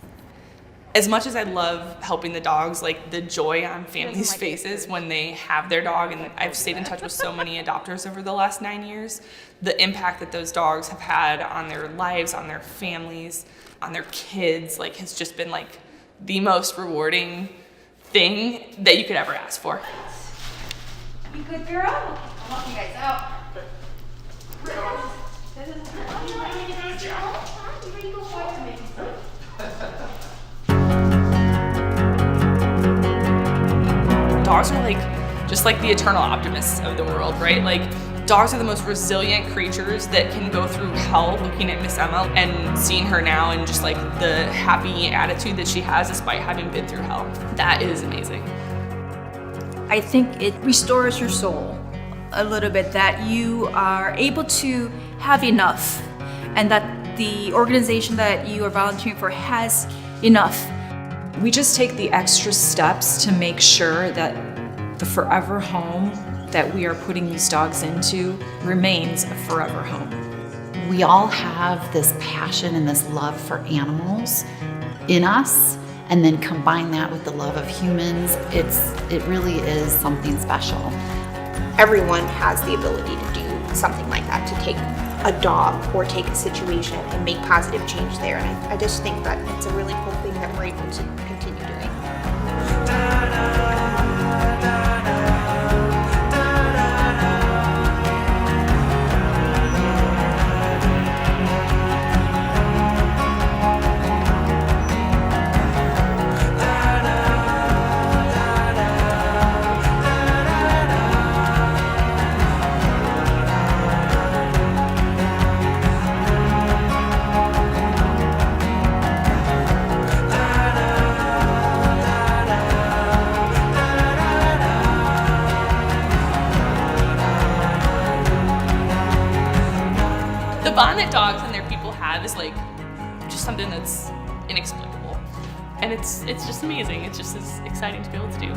E: As much as I love helping the dogs, like the joy on families' faces when they have their dog, and I've stayed in touch with so many adopters over the last 9 years, the impact that those dogs have had on their lives, on their families, on their kids, like has just been like the most rewarding thing that you could ever ask for.
J: You good girl? I'll help you guys out.
E: Dogs are like, just like the eternal optimists of the world, right? Like, dogs are the most resilient creatures that can go through hell. Looking at Miss Emma and seeing her now and just like the happy attitude that she has despite having been through hell, that is amazing.
I: I think it restores your soul.
J: a little bit that you are able to have enough and that the organization that you are volunteering for has enough.
I: We just take the extra steps to make sure that the forever home that we are putting these dogs into remains a forever home.
P: We all have this passion and this love for animals in us, and then combine that with the love of humans. It really is something special.
Q: Everyone has the ability to do something like that, to take a dog or take a situation and make positive change there. And I just think that it's a really cool thing that we're able to continue doing.
E: The bond that dogs and their people have is like just something that's inexplicable, and it's just amazing. It's just as exciting to be able to do.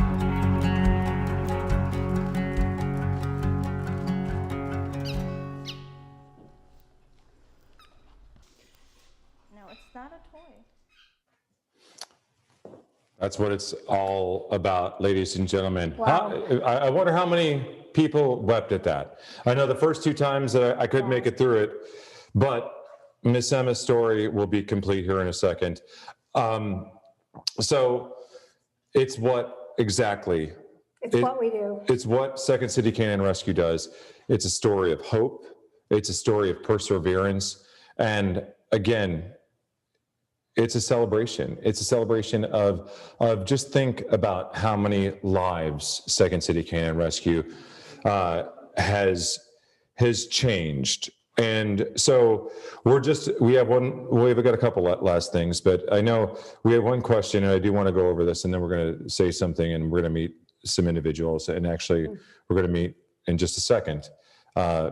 H: No, it's not a toy.
A: That's what it's all about, ladies and gentlemen.
B: Wow.
A: I wonder how many people wept at that. I know the first 2 times that I couldn't make it through it, but Miss Emma's story will be complete here in a second. So it's what exactly?
B: It's what we do.
A: It's what Second City Canine Rescue does. It's a story of hope. It's a story of perseverance. And again, it's a celebration. It's a celebration of just think about how many lives Second City Canine Rescue has changed. And so we've got a couple last things, but I know we have one question, and I do want to go over this, and then we're going to say something, and we're going to meet some individuals, and actually we're going to meet in just a second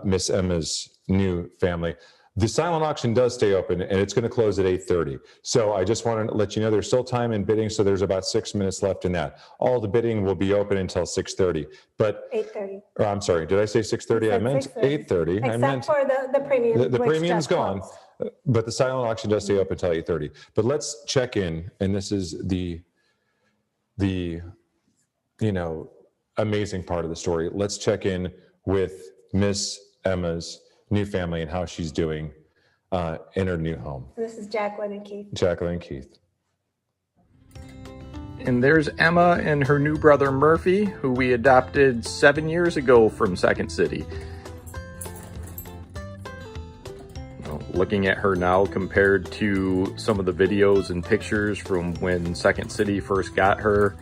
A: Miss Emma's new family. The silent auction does stay open, and it's going to close at 8:30. So I just want to let you know there's still time in bidding, so there's about 6 minutes left in that. All the bidding will be open until 6:30. But
B: 8:30.
A: Oh, I'm sorry, did I say 6:30? I meant 8:30.
B: Except for the premium.
A: The
B: which
A: premium's
B: just
A: gone,
B: closed.
A: but the silent auction does stay open until 8:30. But let's check in, and this is the amazing part of the story. Let's check in with Miss Emma's new family and how she's doing in her new home.
B: This is Jacqueline and Keith.
A: Jacqueline and Keith.
R: And there's Emma and her new brother Murphy, who we adopted 7 years ago from Second City. Looking at her now compared to some of the videos and pictures from when Second City first got her,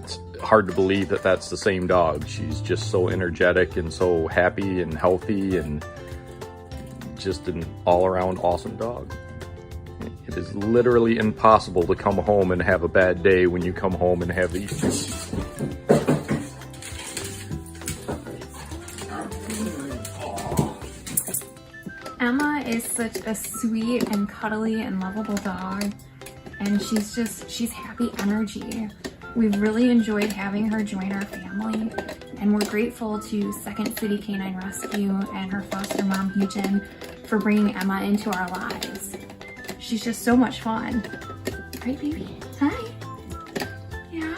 R: it's hard to believe that that's the same dog. She's just so energetic and so happy and healthy and just an all-around awesome dog. It is literally impossible to come home and have a bad day when you come home and have these two.
S: Emma is such a sweet and cuddly and lovable dog, and she's happy energy. We've really enjoyed having her join our family, and we're grateful to Second City Canine Rescue and her foster mom, Eugen, for bringing Emma into our lives. She's just so much fun. Right, baby? Hi. Yeah.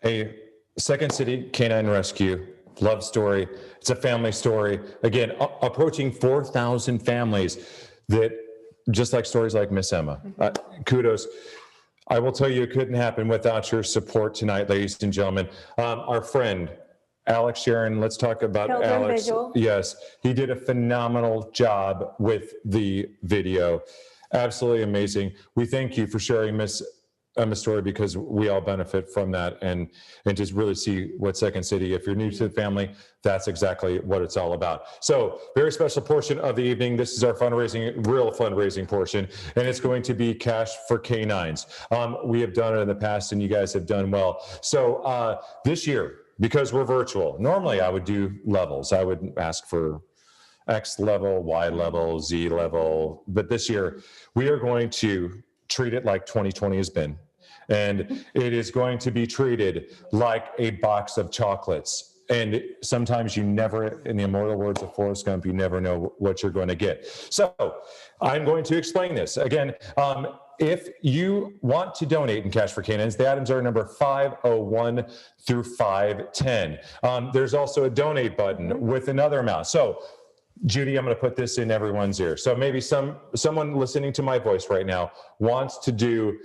A: A Second City Canine Rescue love story. It's a family story. Again, approaching 4,000 families that just like stories like Miss Emma. Kudos. I will tell you, it couldn't happen without your support tonight, ladies and gentlemen. Our friend, Alex Sharon, let's talk about
B: Children
A: Alex.
B: visual.
A: Yes, he did a phenomenal job with the video. Absolutely amazing. We thank you for sharing Miss Emma's story, because we all benefit from that, and just really see what Second City, if you're new to the family, that's exactly what it's all about. So very special portion of the evening. This is our fundraising, real fundraising portion, and it's going to be cash for canines. We have done it in the past, and you guys have done well. So this year, because we're virtual, normally I would do levels. I would ask for X level, Y level, Z level, but this year we are going to treat it like 2020 has been. And it is going to be treated like a box of chocolates. And sometimes you never, in the immortal words of Forrest Gump, you never know what you're going to get. So I'm going to explain this. Again, if you want to donate in Cash for Canines, the items are number 501 through 510. There's also a donate button with another amount. So Judy, I'm going to put this in everyone's ear. So maybe someone listening to my voice right now wants to do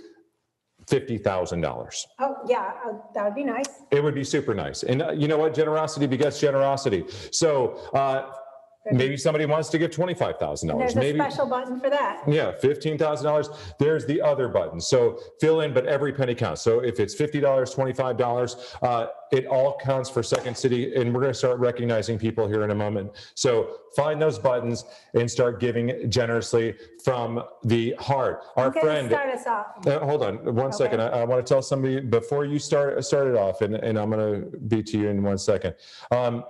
A: $50,000.
B: Oh, yeah, that would be nice.
A: It would be super nice. And you know what? Generosity begets generosity. So maybe somebody wants to give $25,000.
B: There's
A: maybe
B: a special button for that.
A: Yeah, $15,000. There's the other button. So fill in, but every penny counts. So if it's $50, $25, it all counts for Second City. And we're going to start recognizing people here in a moment. So find those buttons and start giving generously from the heart. Our friend,
B: start us off.
A: hold on one second. I want to tell somebody before you start it off, and I'm going to be to you in 1 second. I'm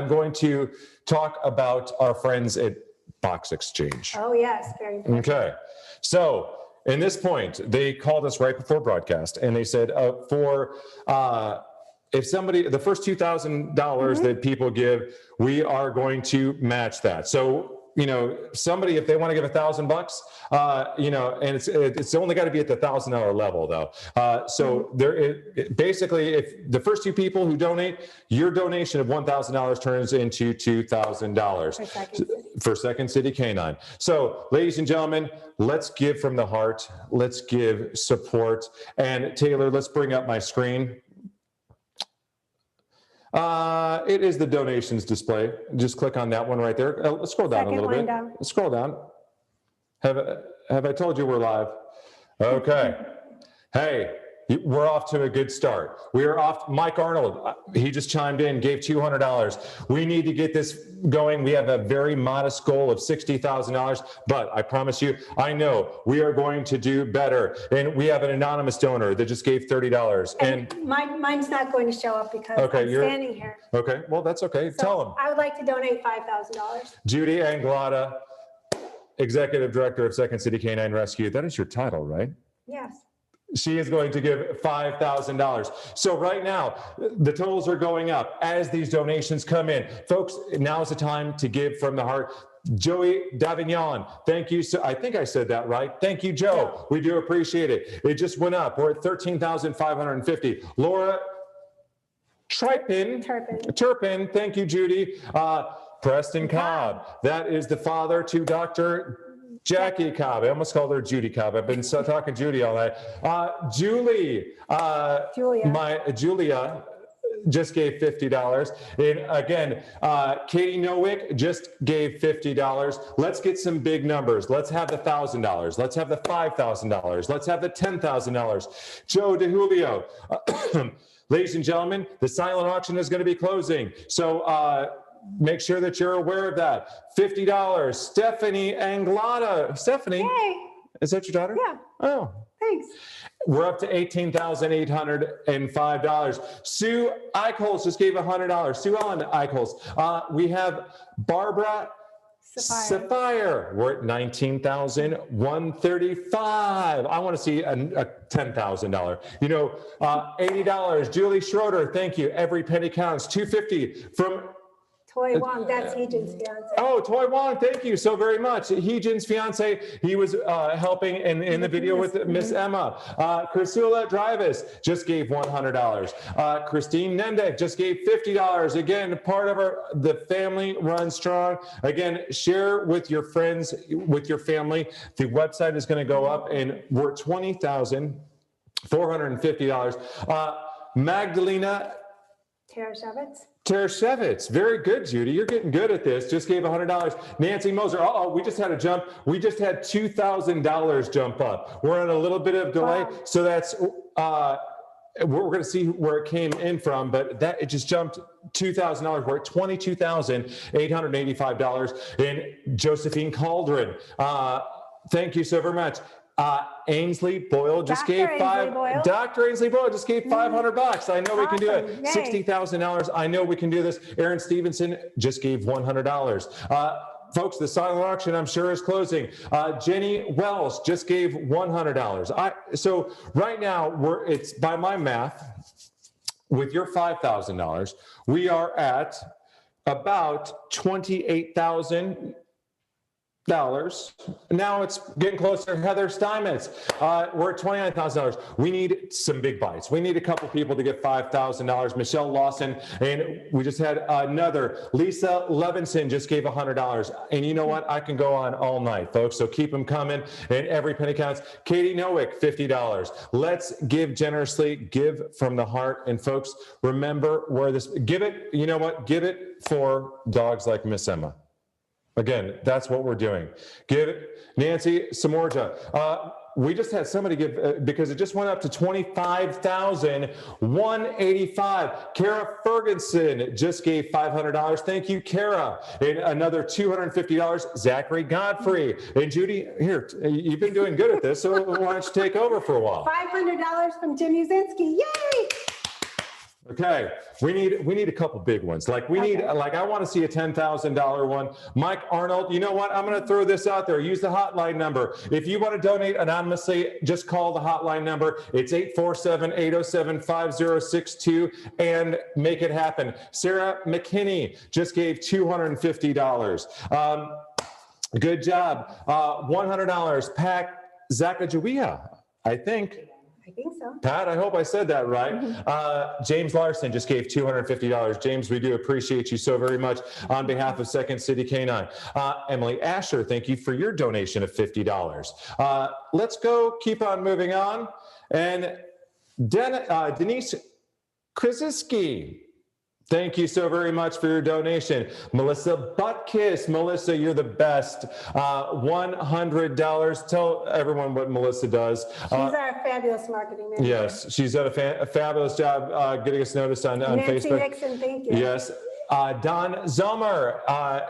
A: going to talk about our friends at Box Exchange.
B: Oh, yes, very important.
A: Okay. So, in this point, they called us right before broadcast, and they said, if somebody, the first $2,000 that people give, we are going to match that. So, you know, somebody, if they want to give $1,000, you know, and it's only got to be at the $1,000 level though. So basically, if the first two people who donate, your donation of $1,000 turns into $2,000 for Second City Canine. So, ladies and gentlemen, let's give from the heart. Let's give support. And Taylor, let's bring up my screen. It is the donations display. Just click on that one right there. Let's scroll down a little bit. Let's scroll down. Have I told you we're live? Okay. Hey, we're off to a good start. We are off. Mike Arnold, he just chimed in, gave $200. We need to get this going. We have a very modest goal of $60,000, but I promise you, I know we are going to do better. And we have an anonymous donor that just gave $30. And
B: mine's not going to show up because I'm standing here.
A: Okay, well, that's okay.
B: So
A: Tell them.
B: I would like to donate $5,000.
A: Judy Anglada, Executive Director of Second City Canine Rescue. That is your title, right?
B: Yes.
A: She is going to give $5,000. So right now, the totals are going up as these donations come in. Folks, now is the time to give from the heart. Joey Davignon, thank you. So I think I said that right. Thank you, Joe. Yeah. We do appreciate it. It just went up. We're at $13,550. Laura Turpin, thank you, Judy. Preston Cobb, that is the father to Dr. Jackie Cobb. I almost called her Judy Cobb. I've been talking Judy all night. Julia just gave $50. And again, Katie Nowick just gave $50. Let's get some big numbers. Let's have the $1,000. Let's have the $5,000. Let's have the $10,000. Joe DeJulio. Ladies and gentlemen, the silent auction is going to be closing. So make sure that you're aware of that. $50. Stephanie Anglada. Stephanie,
B: hey.
A: Is that your daughter?
B: Yeah.
A: Oh,
B: thanks.
A: We're up to $18,805. Sue Eichholz just gave $100. Sue Ellen Eichholz. We have Barbara Sapphire. We're at $19,135. I want to see a $10,000. You know, $80. Julie Schroeder. Thank you. Every penny counts. $250 from
B: Toy Wong, that's Heejin's fiance.
A: Oh, Toy Wong, thank you so very much. Heejin's fiance, he was helping in the video with Miss Emma. Chrysula Drivis just gave $100. Christine Nemdek just gave $50. Again, part of the family runs strong. Again, share with your friends, with your family. The website is going to go up, and we're $20,450. Magdalena Tereshevitz, very good, Judy. You're getting good at this. Just gave $100. Nancy Moser, we just had a jump. We just had $2,000 jump up. We're on a little bit of delay, so that's we're going to see where it came in from, but it just jumped $2,000. We're at $22,885. And Josephine Caldron, thank you so very much. Ainsley Boyle just gave Dr. Ainsley Boyle just gave $500. I know we can do it. $60,000. I know we can do this. Aaron Stevenson just gave $100. Folks, the silent auction, I'm sure, is closing. Jenny Wells just gave $100. So right now, it's by my math, with your $5,000, we are at about $28,000. Now it's getting closer. Heather Steinmetz, we're at $29,000. We need some big bites. We need a couple people to get $5,000. Michelle Lawson, and we just had another. Lisa Levinson just gave $100. And you know what? I can go on all night, folks. So keep them coming, and every penny counts. Katie Nowick, $50. Let's give generously, give from the heart. And folks, remember where this. Give it. You know what? Give it for dogs like Miss Emma. Again, that's what we're doing. Give it. Nancy Samorja, we just had somebody give, because it just went up to $25,185. Kara Ferguson just gave $500. Thank you, Kara. And another $250, Zachary Godfrey. And Judy, here, you've been doing good at this, so why don't you take over for a while?
B: $500 from Jim Uzinski. Yay!
A: Okay, we need a couple big ones. I want to see a $10,000 one. Mike Arnold, you know what? I'm going to throw this out there. Use the hotline number. If you want to donate anonymously, just call the hotline number. It's 847-807-5062 and make it happen. Sarah McKinney just gave $250. Good job. $100. Pat Zakajawia, I think so. Pat, I hope I said that right. James Larson just gave $250. James, we do appreciate you so very much on behalf of Second City Canine. Emily Asher, thank you for your donation of $50. Let's go, keep on moving on. And Denise Krasinski, thank you so very much for your donation. Melissa Butkiss. Melissa, you're the best. $100. Tell everyone what Melissa does.
B: She's our fabulous marketing manager.
A: Yes, she's done a fabulous job getting us noticed on
B: Nancy
A: Facebook.
B: Nancy Nixon, thank you.
A: Yes. Don Zomer,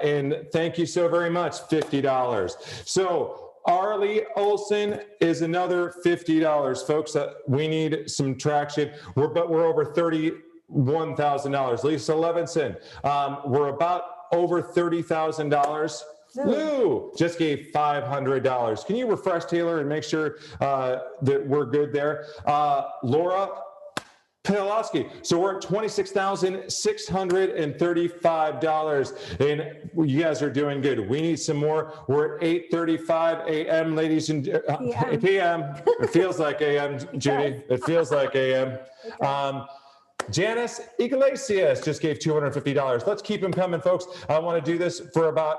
A: and thank you so very much, $50. So Arlie Olson is another $50. Folks, we need some traction. We're over $31,000. Lisa Levinson, we're about over $30,000. Lou just gave $500. Can you refresh, Taylor, and make sure that we're good there? Laura Pilowski. So we're at $26,635, and you guys are doing good. We need some more. We're at 8:35 a.m., ladies and p.m. It feels like a.m., Judy. It feels like a.m. Janice Iglesias just gave $250. Let's keep them coming, folks. I want to do this for about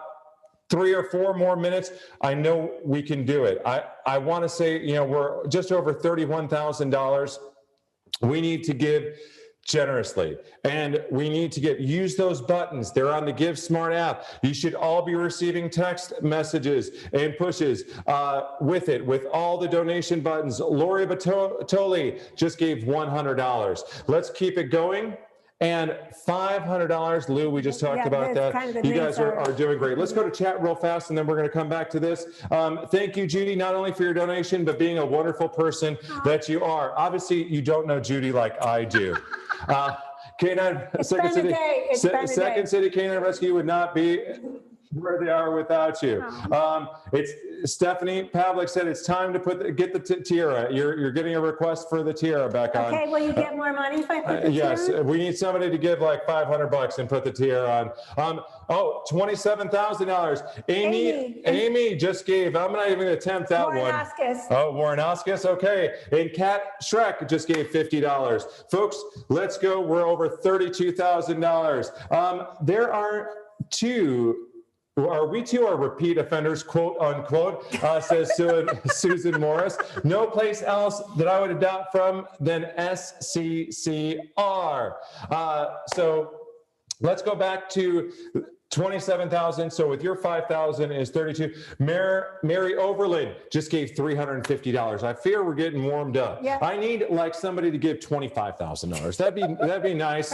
A: 3 or 4 more minutes. I know we can do it. I want to say, we're just over $31,000. We need to give generously, and we need to use those buttons. They're on the Give Smart app. You should all be receiving text messages and pushes with all the donation buttons. Lori Batoli just gave $100. Let's keep it going. And $500, Lou, we just talked about that. You guys are doing great. Let's go to chat real fast, and then we're going to come back to this. Thank you, Judy, not only for your donation, but being a wonderful person that you are. Obviously, you don't know Judy like I do. Canine, Second City Canine Rescue would not be where they are without you. It's Stephanie Pavlik said it's time to get the tiara. You're getting a request for the tiara back on.
B: Okay, will you get more money if I put the
A: yes,
B: tiara on?
A: We need somebody to give like $500 and put the tiara on. $27,000. Amy just gave. I'm not even going to attempt that one. Warren Oskis. Okay. And Kat Schreck just gave $50. Folks, let's go. We're over $32,000. There are 2 we two are repeat offenders, quote unquote, says Susan Morris. No place else that I would adopt from than SCCR. So let's go back to 27,000. So with your 5,000 is 32. Mary Overland just gave $350. I fear we're getting warmed up.
B: Yeah.
A: I need like somebody to give $25,000. That'd be nice.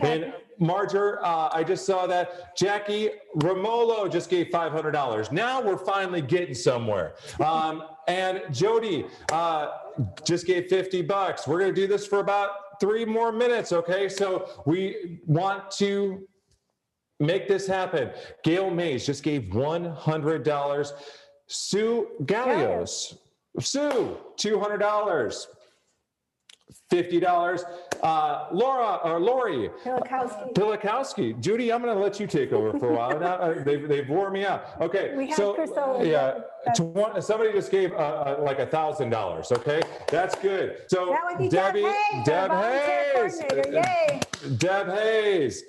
A: And Marger, I just saw that. Jackie Romolo just gave $500. Now we're finally getting somewhere. And Jody just gave $50. We're going to do this for about 3 more minutes. Okay. So we want to make this happen. Gail Mays just gave $100. Sue Gallios. Sue, $200. $50. Lori Pilikowski. Judy, I'm going to let you take over for a while. Now, they've wore me out. Okay.
B: We have Priscilla.
A: Yeah. Somebody just gave like $1,000. Okay. That's good. So
B: that would be
A: Debbie,
B: Deb
A: Hayes.
B: Yay.
A: Deb Hayes.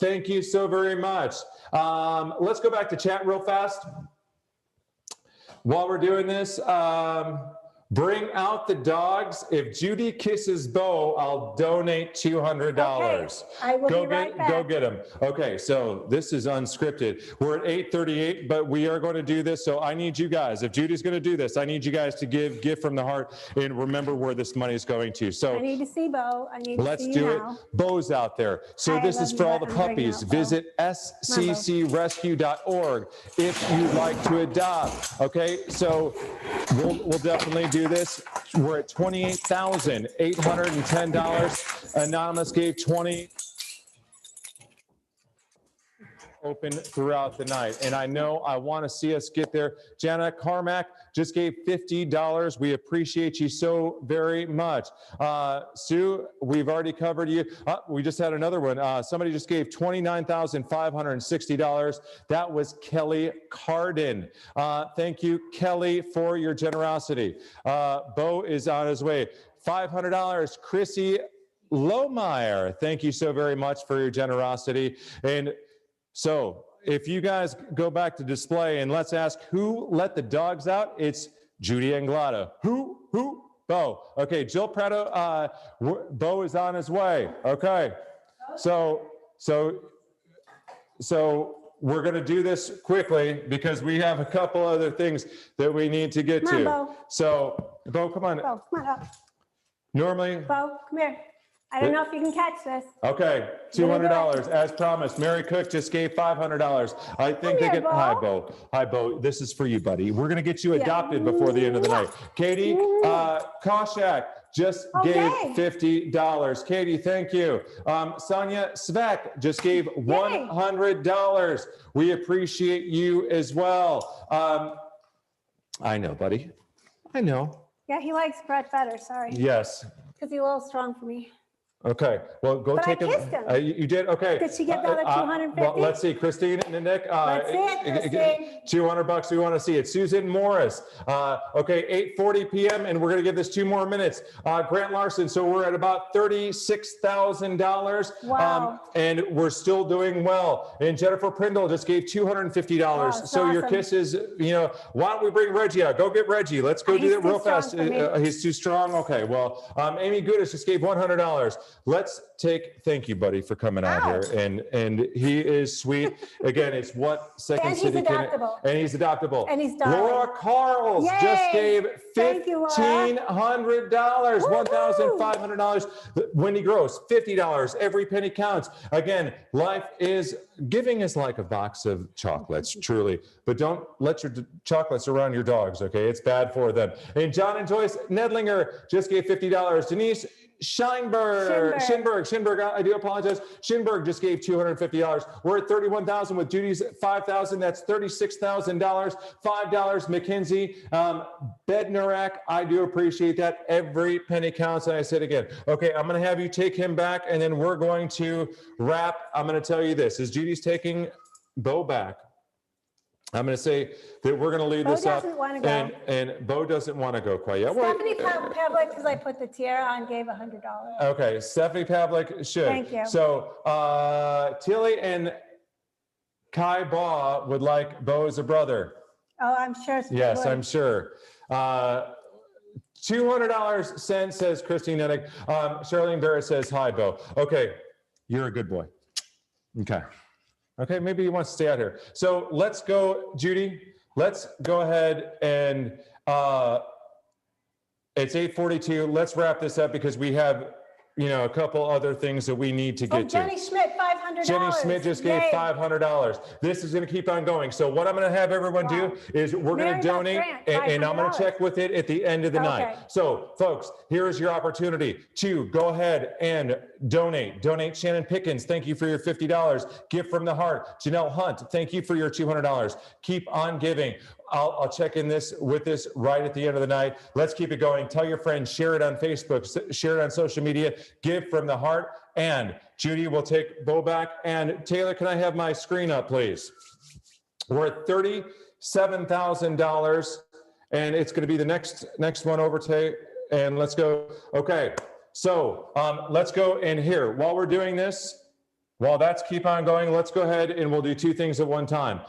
A: Thank you so very much. Let's go back to chat real fast. While we're doing this, bring out the dogs. If Judy kisses Bo, I'll donate $200.
B: Okay, I will be right back.
A: Go get them. Okay, so this is unscripted. We're at 8:38, but we are going to do this. So I need you guys, if Judy's going to do this, I need you guys to give from the heart and remember where this money is going to. So
B: I need to see Bo. I need to
A: let's
B: see
A: do
B: you
A: it.
B: now.
A: Bo's out there. So this is for all the puppies. Visit sccrescue.org if you'd like to adopt. Okay, so we'll definitely do this. We're at $28,810. Anonymous gave $20. Open throughout the night. And I know I want to see us get there. Jana Carmack just gave $50. We appreciate you so very much. Sue, we've already covered you. We just had another one. Somebody just gave $29,560. That was Kelly Carden. Thank you, Kelly, for your generosity. Bo is on his way. $500, Chrissy Lohmeyer. Thank you so very much for your generosity. And so if you guys go back to display and let's ask who let the dogs out, it's Judy Anglada. Who? Bo. Okay, Jill Prado, Bo is on his way. Okay, so we're going to do this quickly because we have a couple other things that we need to get to.
B: Bo.
A: So, Bo, come on.
B: Bo, come on up.
A: Normally.
B: Bo, come here. I don't know if you can catch this.
A: Okay, $200 as promised. Mary Cook just gave $500. I think they get. Hi, Bo. Hi, Bo. This is for you, buddy. We're gonna get you adopted before the end of the night. Katie Koshak just gave $50. Katie, thank you. Sonia Svek just gave $100. We appreciate you as well. I know, buddy. I know.
B: Yeah, he likes Brett better. Sorry.
A: Yes.
B: Because he's a little strong for me.
A: Okay, well, go take
B: I kissed him.
A: You did? Okay.
B: Did she get that at 250?
A: Well, let's see. Christine and Nick.
B: Let's see it, Christine.
A: $200. We want to see it. Susan Morris. Okay, 8:40 p.m. and we're going to give this 2 more minutes. Grant Larson. So we're at about $36,000.
B: Wow.
A: And we're still doing well. And Jennifer Prindle just gave $250.
B: Wow,
A: so your kisses, why don't we bring Reggie out? Go get Reggie. Let's go do that real fast. He's too strong. Okay, well, Amy Gudis just gave $100. Let's thank you, buddy, for coming out here. And he is sweet. Again, it's what Second City can. And he's adoptable.
B: And he's darling.
A: Laura Carls just gave $1,500, $1,500. Wendy Gross, $50. Every penny counts. Again, giving is like a box of chocolates, truly. But don't let your chocolates around your dogs, okay? It's bad for them. And John and Joyce Nedlinger just gave $50. Denise Shinberg, I do apologize. Shinberg just gave $250. We're at $31,000 with Judy's $5,000. That's $36,000. $5. Mackenzie Bednarak, I do appreciate that. Every penny counts. And I said again, okay, I'm going to have you take him back, and then we're going to wrap. I'm going to tell you this: as Judy's taking Bo back, I'm going to say that we're going to leave this up.
B: Bo doesn't want to go.
A: And Bo doesn't want to go quite yet.
B: Stephanie Pavlik, because I put the tiara on, gave $100.
A: Okay, Stephanie Pavlik should.
B: Thank you.
A: So Tilly and Kai Ba would like Bo as a brother.
B: Oh, I'm sure.
A: Yes, I'm sure. $200 sent, says Christine Nedick. Charlene Barrett says, hi, Bo. Okay, you're a good boy. Okay. Okay, maybe he wants to stay out here. So let's go, Judy. Let's go ahead and it's 8:42. Let's wrap this up because we have, a couple other things that we need to get to.
B: Jenny Schmidt, $500.
A: Jenny Schmidt just gave $500. This is going to keep on going. So what I'm going to have everyone do is we're going to donate, and I'm going to check with it at the end of the night. So, folks, here's your opportunity to go ahead and donate. Donate Shannon Pickens. Thank you for your $50. Gift from the heart. Janelle Hunt. Thank you for your $200. Keep on giving. I'll check in with this right at the end of the night. Let's keep it going. Tell your friends, share it on Facebook, share it on social media, give from the heart. And Judy will take Bo back. And Taylor, can I have my screen up, please? We're at $37,000, and it's going to be the next one over, Tay. And let's go. Okay, so let's go in here. While we're doing this, while that's keep on going, let's go ahead and we'll do two things at one time.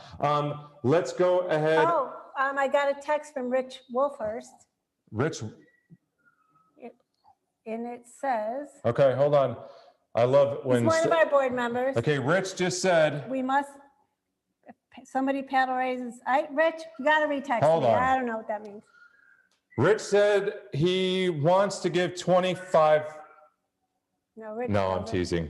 A: Let's go ahead.
B: Oh, I got a text from Rich Wolfhurst.
A: Rich.
B: And it says.
A: Okay, hold on. I love when.
B: He's one of our board members.
A: Okay, Rich just said.
B: We must. Somebody paddle raises. Rich, you got to retext
A: Hold
B: me.
A: on.
B: I don't know what that means.
A: Rich said he wants to give 25.
B: No, Rich.
A: No, I'm teasing.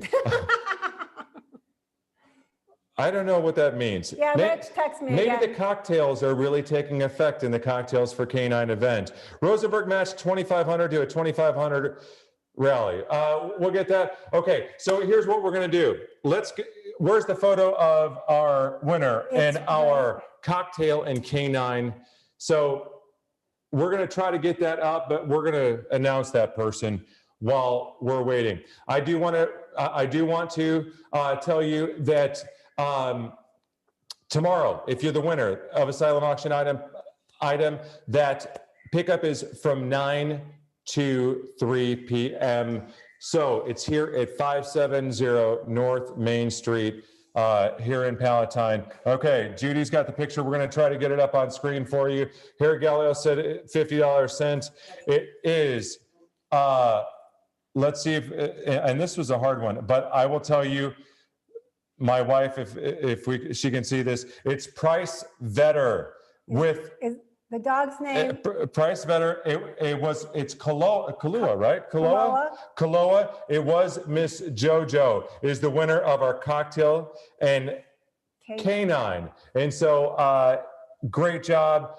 A: I don't know what that means.
B: Yeah, Rich, text me
A: Maybe
B: again.
A: the cocktails are really taking effect in the Cocktails for Canine event. Rosenberg match 2,500 to a 2,500 rally. We'll get that. Okay, so here's what we're going to do. Where's the photo of our winner and our cocktail and canine? So we're going to try to get that up, but we're going to announce that person while we're waiting. I do want to tell you that tomorrow, if you're the winner of a silent auction item, that pickup is from 9 to 3 p.m. So it's here at 570 North Main Street here in Palatine. Okay, Judy's got the picture. We're going to try to get it up on screen for you. Here, Galileo said $50 sent. It is, let's see if, and this was a hard one, but I will tell you, my wife, if she can see this, it's Price Vetter with
B: Is the dog's name?
A: Price Vetter. It's Kahlua, right? Kahlua. It was Miss JoJo is the winner of our cocktail and canine. And so great job,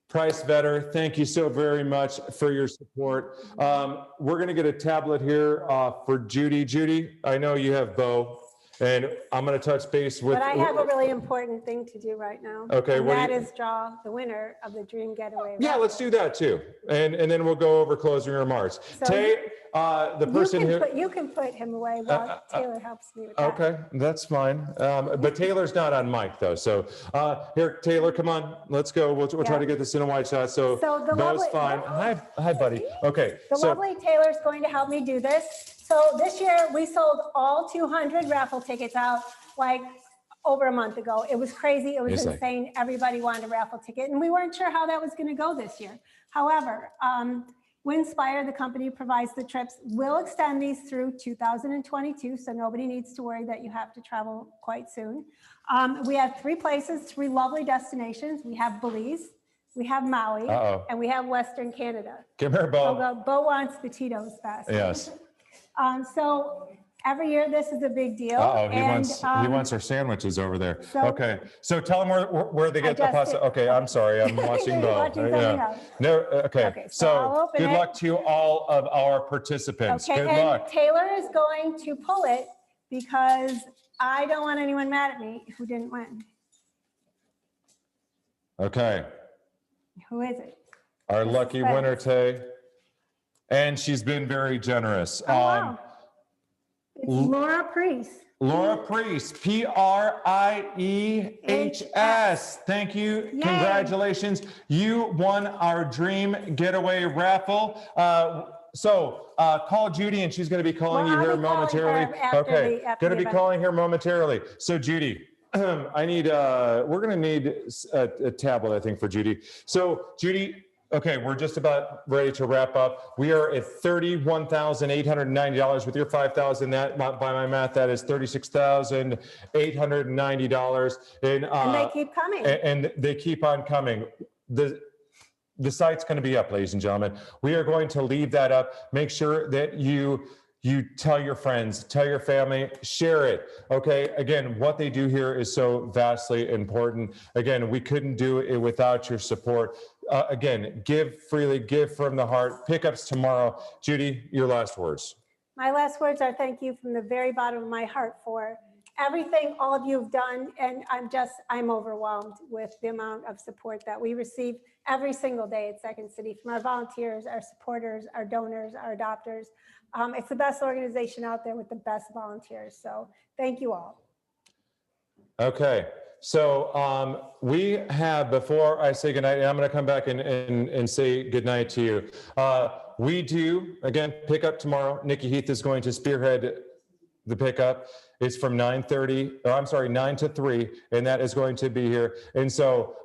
A: Price Vetter. Thank you so very much for your support. We're gonna get a tablet here for Judy. Judy, I know you have Bo. And I'm going to touch base with.
B: But I have a really important thing to do right now.
A: Okay,
B: and
A: what
B: that is draw the winner of the Dream Getaway.
A: Yeah, let's do that too, and then we'll go over closing remarks.
B: So
A: Tay, the person here.
B: You can put him away while Taylor helps me with that.
A: Okay, that's fine. But Taylor's not on mic though, so here, Taylor, come on, let's go. We'll try to get this in a wide shot. So
B: the
A: Bo's
B: lovely,
A: fine. Hi, buddy. Okay.
B: The lovely Taylor's going to help me do this. So this year we sold all 200 raffle tickets out like over a month ago. It was crazy. It was insane. Everybody wanted a raffle ticket and we weren't sure how that was going to go this year. However, Winspire, the company provides the trips, will extend these through 2022. So nobody needs to worry that you have to travel quite soon. We have 3 places, 3 lovely destinations. We have Belize, we have Maui, and we have Western Canada.
A: Come here, Bo.
B: Bo wants the Tito's Fest.
A: Yes.
B: So every year this is a big deal.
A: He wants our sandwiches over there. Okay, so tell them where they get the pasta. Okay, I'm sorry, I'm watching Bo. Okay. So good luck to all of our participants.
B: Okay,
A: Good luck.
B: Taylor is going to pull it because I don't want anyone mad at me who didn't win.
A: Okay.
B: Who is it?
A: Our lucky winner, Tay. And she's been very generous.
B: Wow. It's Laura Priest.
A: Laura Priest, Priehs. Thank you. Yay. Congratulations. You won our Dream Getaway raffle. So call Judy and she's going to be calling you here momentarily. Going to be calling here momentarily. So Judy, I need, we're gonna need a tablet, I think, for Judy. So Judy, okay, we're just about ready to wrap up. We are at $31,890 with your $5,000. That, by my math, that is $36,890. And
B: they keep coming.
A: And they keep on coming. The site's going to be up, ladies and gentlemen. We are going to leave that up. Make sure that you tell your friends, tell your family, share it. Okay. Again, what they do here is so vastly important. Again, we couldn't do it without your support. Again, give freely, give from the heart. Pickups tomorrow. Judy, your last words.
B: My last words are thank you from the very bottom of my heart for everything all of you have done. And I'm overwhelmed with the amount of support that we receive every single day at Second City from our volunteers, our supporters, our donors, our adopters. It's the best organization out there with the best volunteers. So thank you all.
A: Okay. So we have, before I say goodnight, and I'm going to come back and say goodnight to you. We do, again, pick up tomorrow. Nikki Heath is going to spearhead the pickup. It's from 9 to 3, and that is going to be here. And so,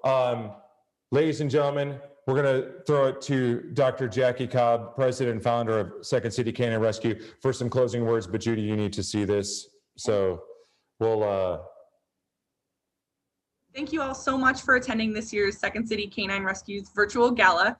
A: ladies and gentlemen, we're going to throw it to Dr. Jackie Cobb, president and founder of Second City Canine Rescue, for some closing words. But Judy, you need to see this. So we'll...
E: Thank you all so much for attending this year's Second City Canine Rescue's virtual gala.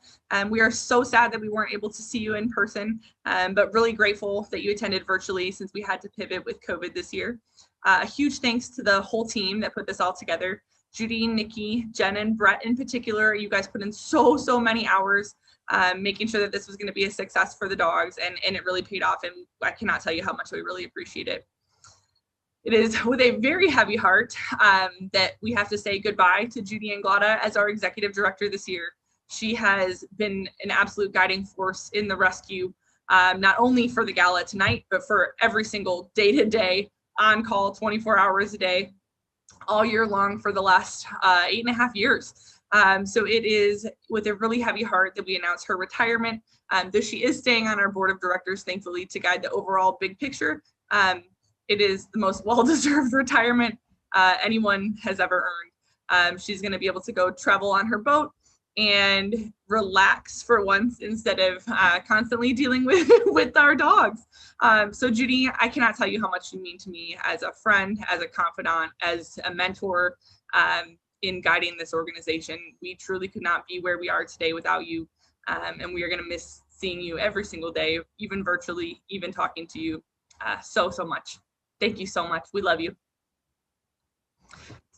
E: We are so sad that we weren't able to see you in person, but really grateful that you attended virtually since we had to pivot with COVID this year. A huge thanks to the whole team that put this all together. Judy, Nikki, Jen, and Brett in particular. You guys put in so many hours making sure that this was going to be a success for the dogs, and it really paid off, and I cannot tell you how much we really appreciate it. It is with a very heavy heart that we have to say goodbye to Judy Anglada as our executive director this year. She has been an absolute guiding force in the rescue, not only for the gala tonight, but for every single day-to-day, on-call, 24 hours a day, all year long for the last 8.5 years. So it is with a really heavy heart that we announce her retirement, though she is staying on our board of directors, thankfully, to guide the overall big picture. It is the most well-deserved retirement anyone has ever earned. She's going to be able to go travel on her boat and relax for once instead of constantly dealing with our dogs. So Judy, I cannot tell you how much you mean to me as a friend, as a confidant, as a mentor in guiding this organization. We truly could not be where we are today without you. And we are going to miss seeing you every single day, even virtually, even talking to you so much. Thank you so much. We love you.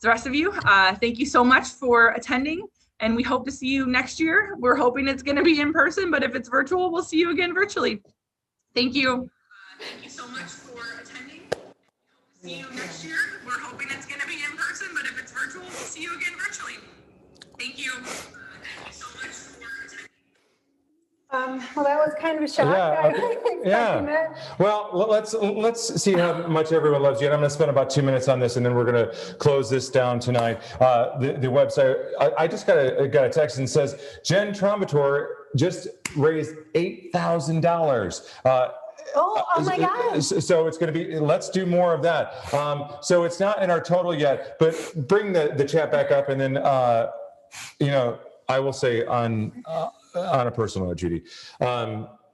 E: The rest of you, thank you so much for attending, and we hope to see you next year. We're hoping it's going to be in person, but if it's virtual, we'll see you again virtually. Thank you. Thank you so much for attending. See you next year. We're hoping it's going to be in person, but if it's virtual, we'll see you again virtually. Thank you. Thank you so much for attending.
B: Well, that was kind of a shock.
A: Yeah. Well, let's see how much everyone loves you. And I'm going to spend about 2 minutes on this, and then we're going to close this down tonight. The website. I just got a text and says Jen Trombator just raised $8,000.
B: Oh my God.
A: So it's going to be, let's do more of that. So it's not in our total yet, but bring the chat back up, and then I will say on a personal note, Judy,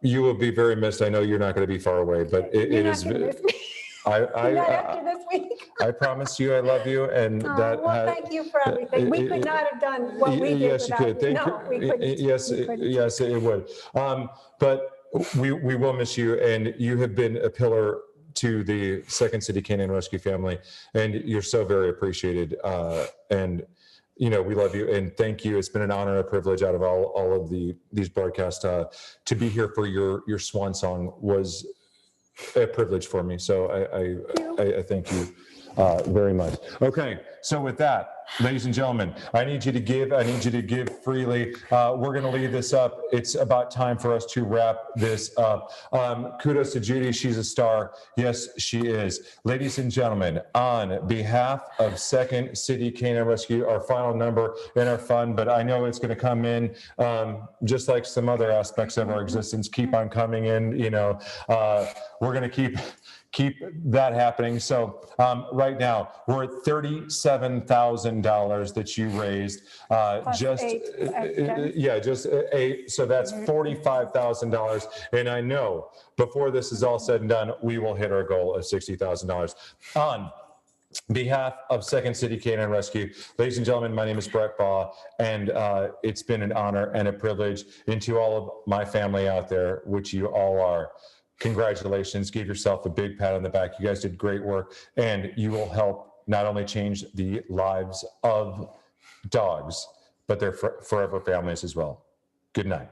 A: you will be very missed. I know you're not going to be far away, but it is.
B: Not after this week.
A: I promise you, I love you, and
B: thank you for everything. We could not have done what we did.
A: Yes, you could.
B: We couldn't.
A: Yes, it would. But we will miss you, and you have been a pillar to the Second City Canine Rescue family, and you're so very appreciated. And we love you, and thank you. It's been an honor and a privilege out of all of these broadcasts to be here for your swan song was a privilege for me. So I thank you very much. Okay, so with that, ladies and gentlemen, I need you to give. I need you to give freely. We're going to leave this up. It's about time for us to wrap this up. Kudos to Judy. She's a star. Yes, she is. Ladies and gentlemen, on behalf of Second City Canine Rescue, our final number in our fund, but I know it's going to come in just like some other aspects of our existence, keep on coming in. You know, we're going to keep that happening. So right now we're at $37,000 that you raised. Just eight. So that's $45,000. And I know before this is all said and done, we will hit our goal of $60,000. On behalf of Second City Canine Rescue, ladies and gentlemen, my name is Brett Baugh, and it's been an honor and a privilege. And to all of my family out there, which you all are, congratulations. Give yourself a big pat on the back. You guys did great work, and you will help not only change the lives of dogs, but their forever families as well. Good night.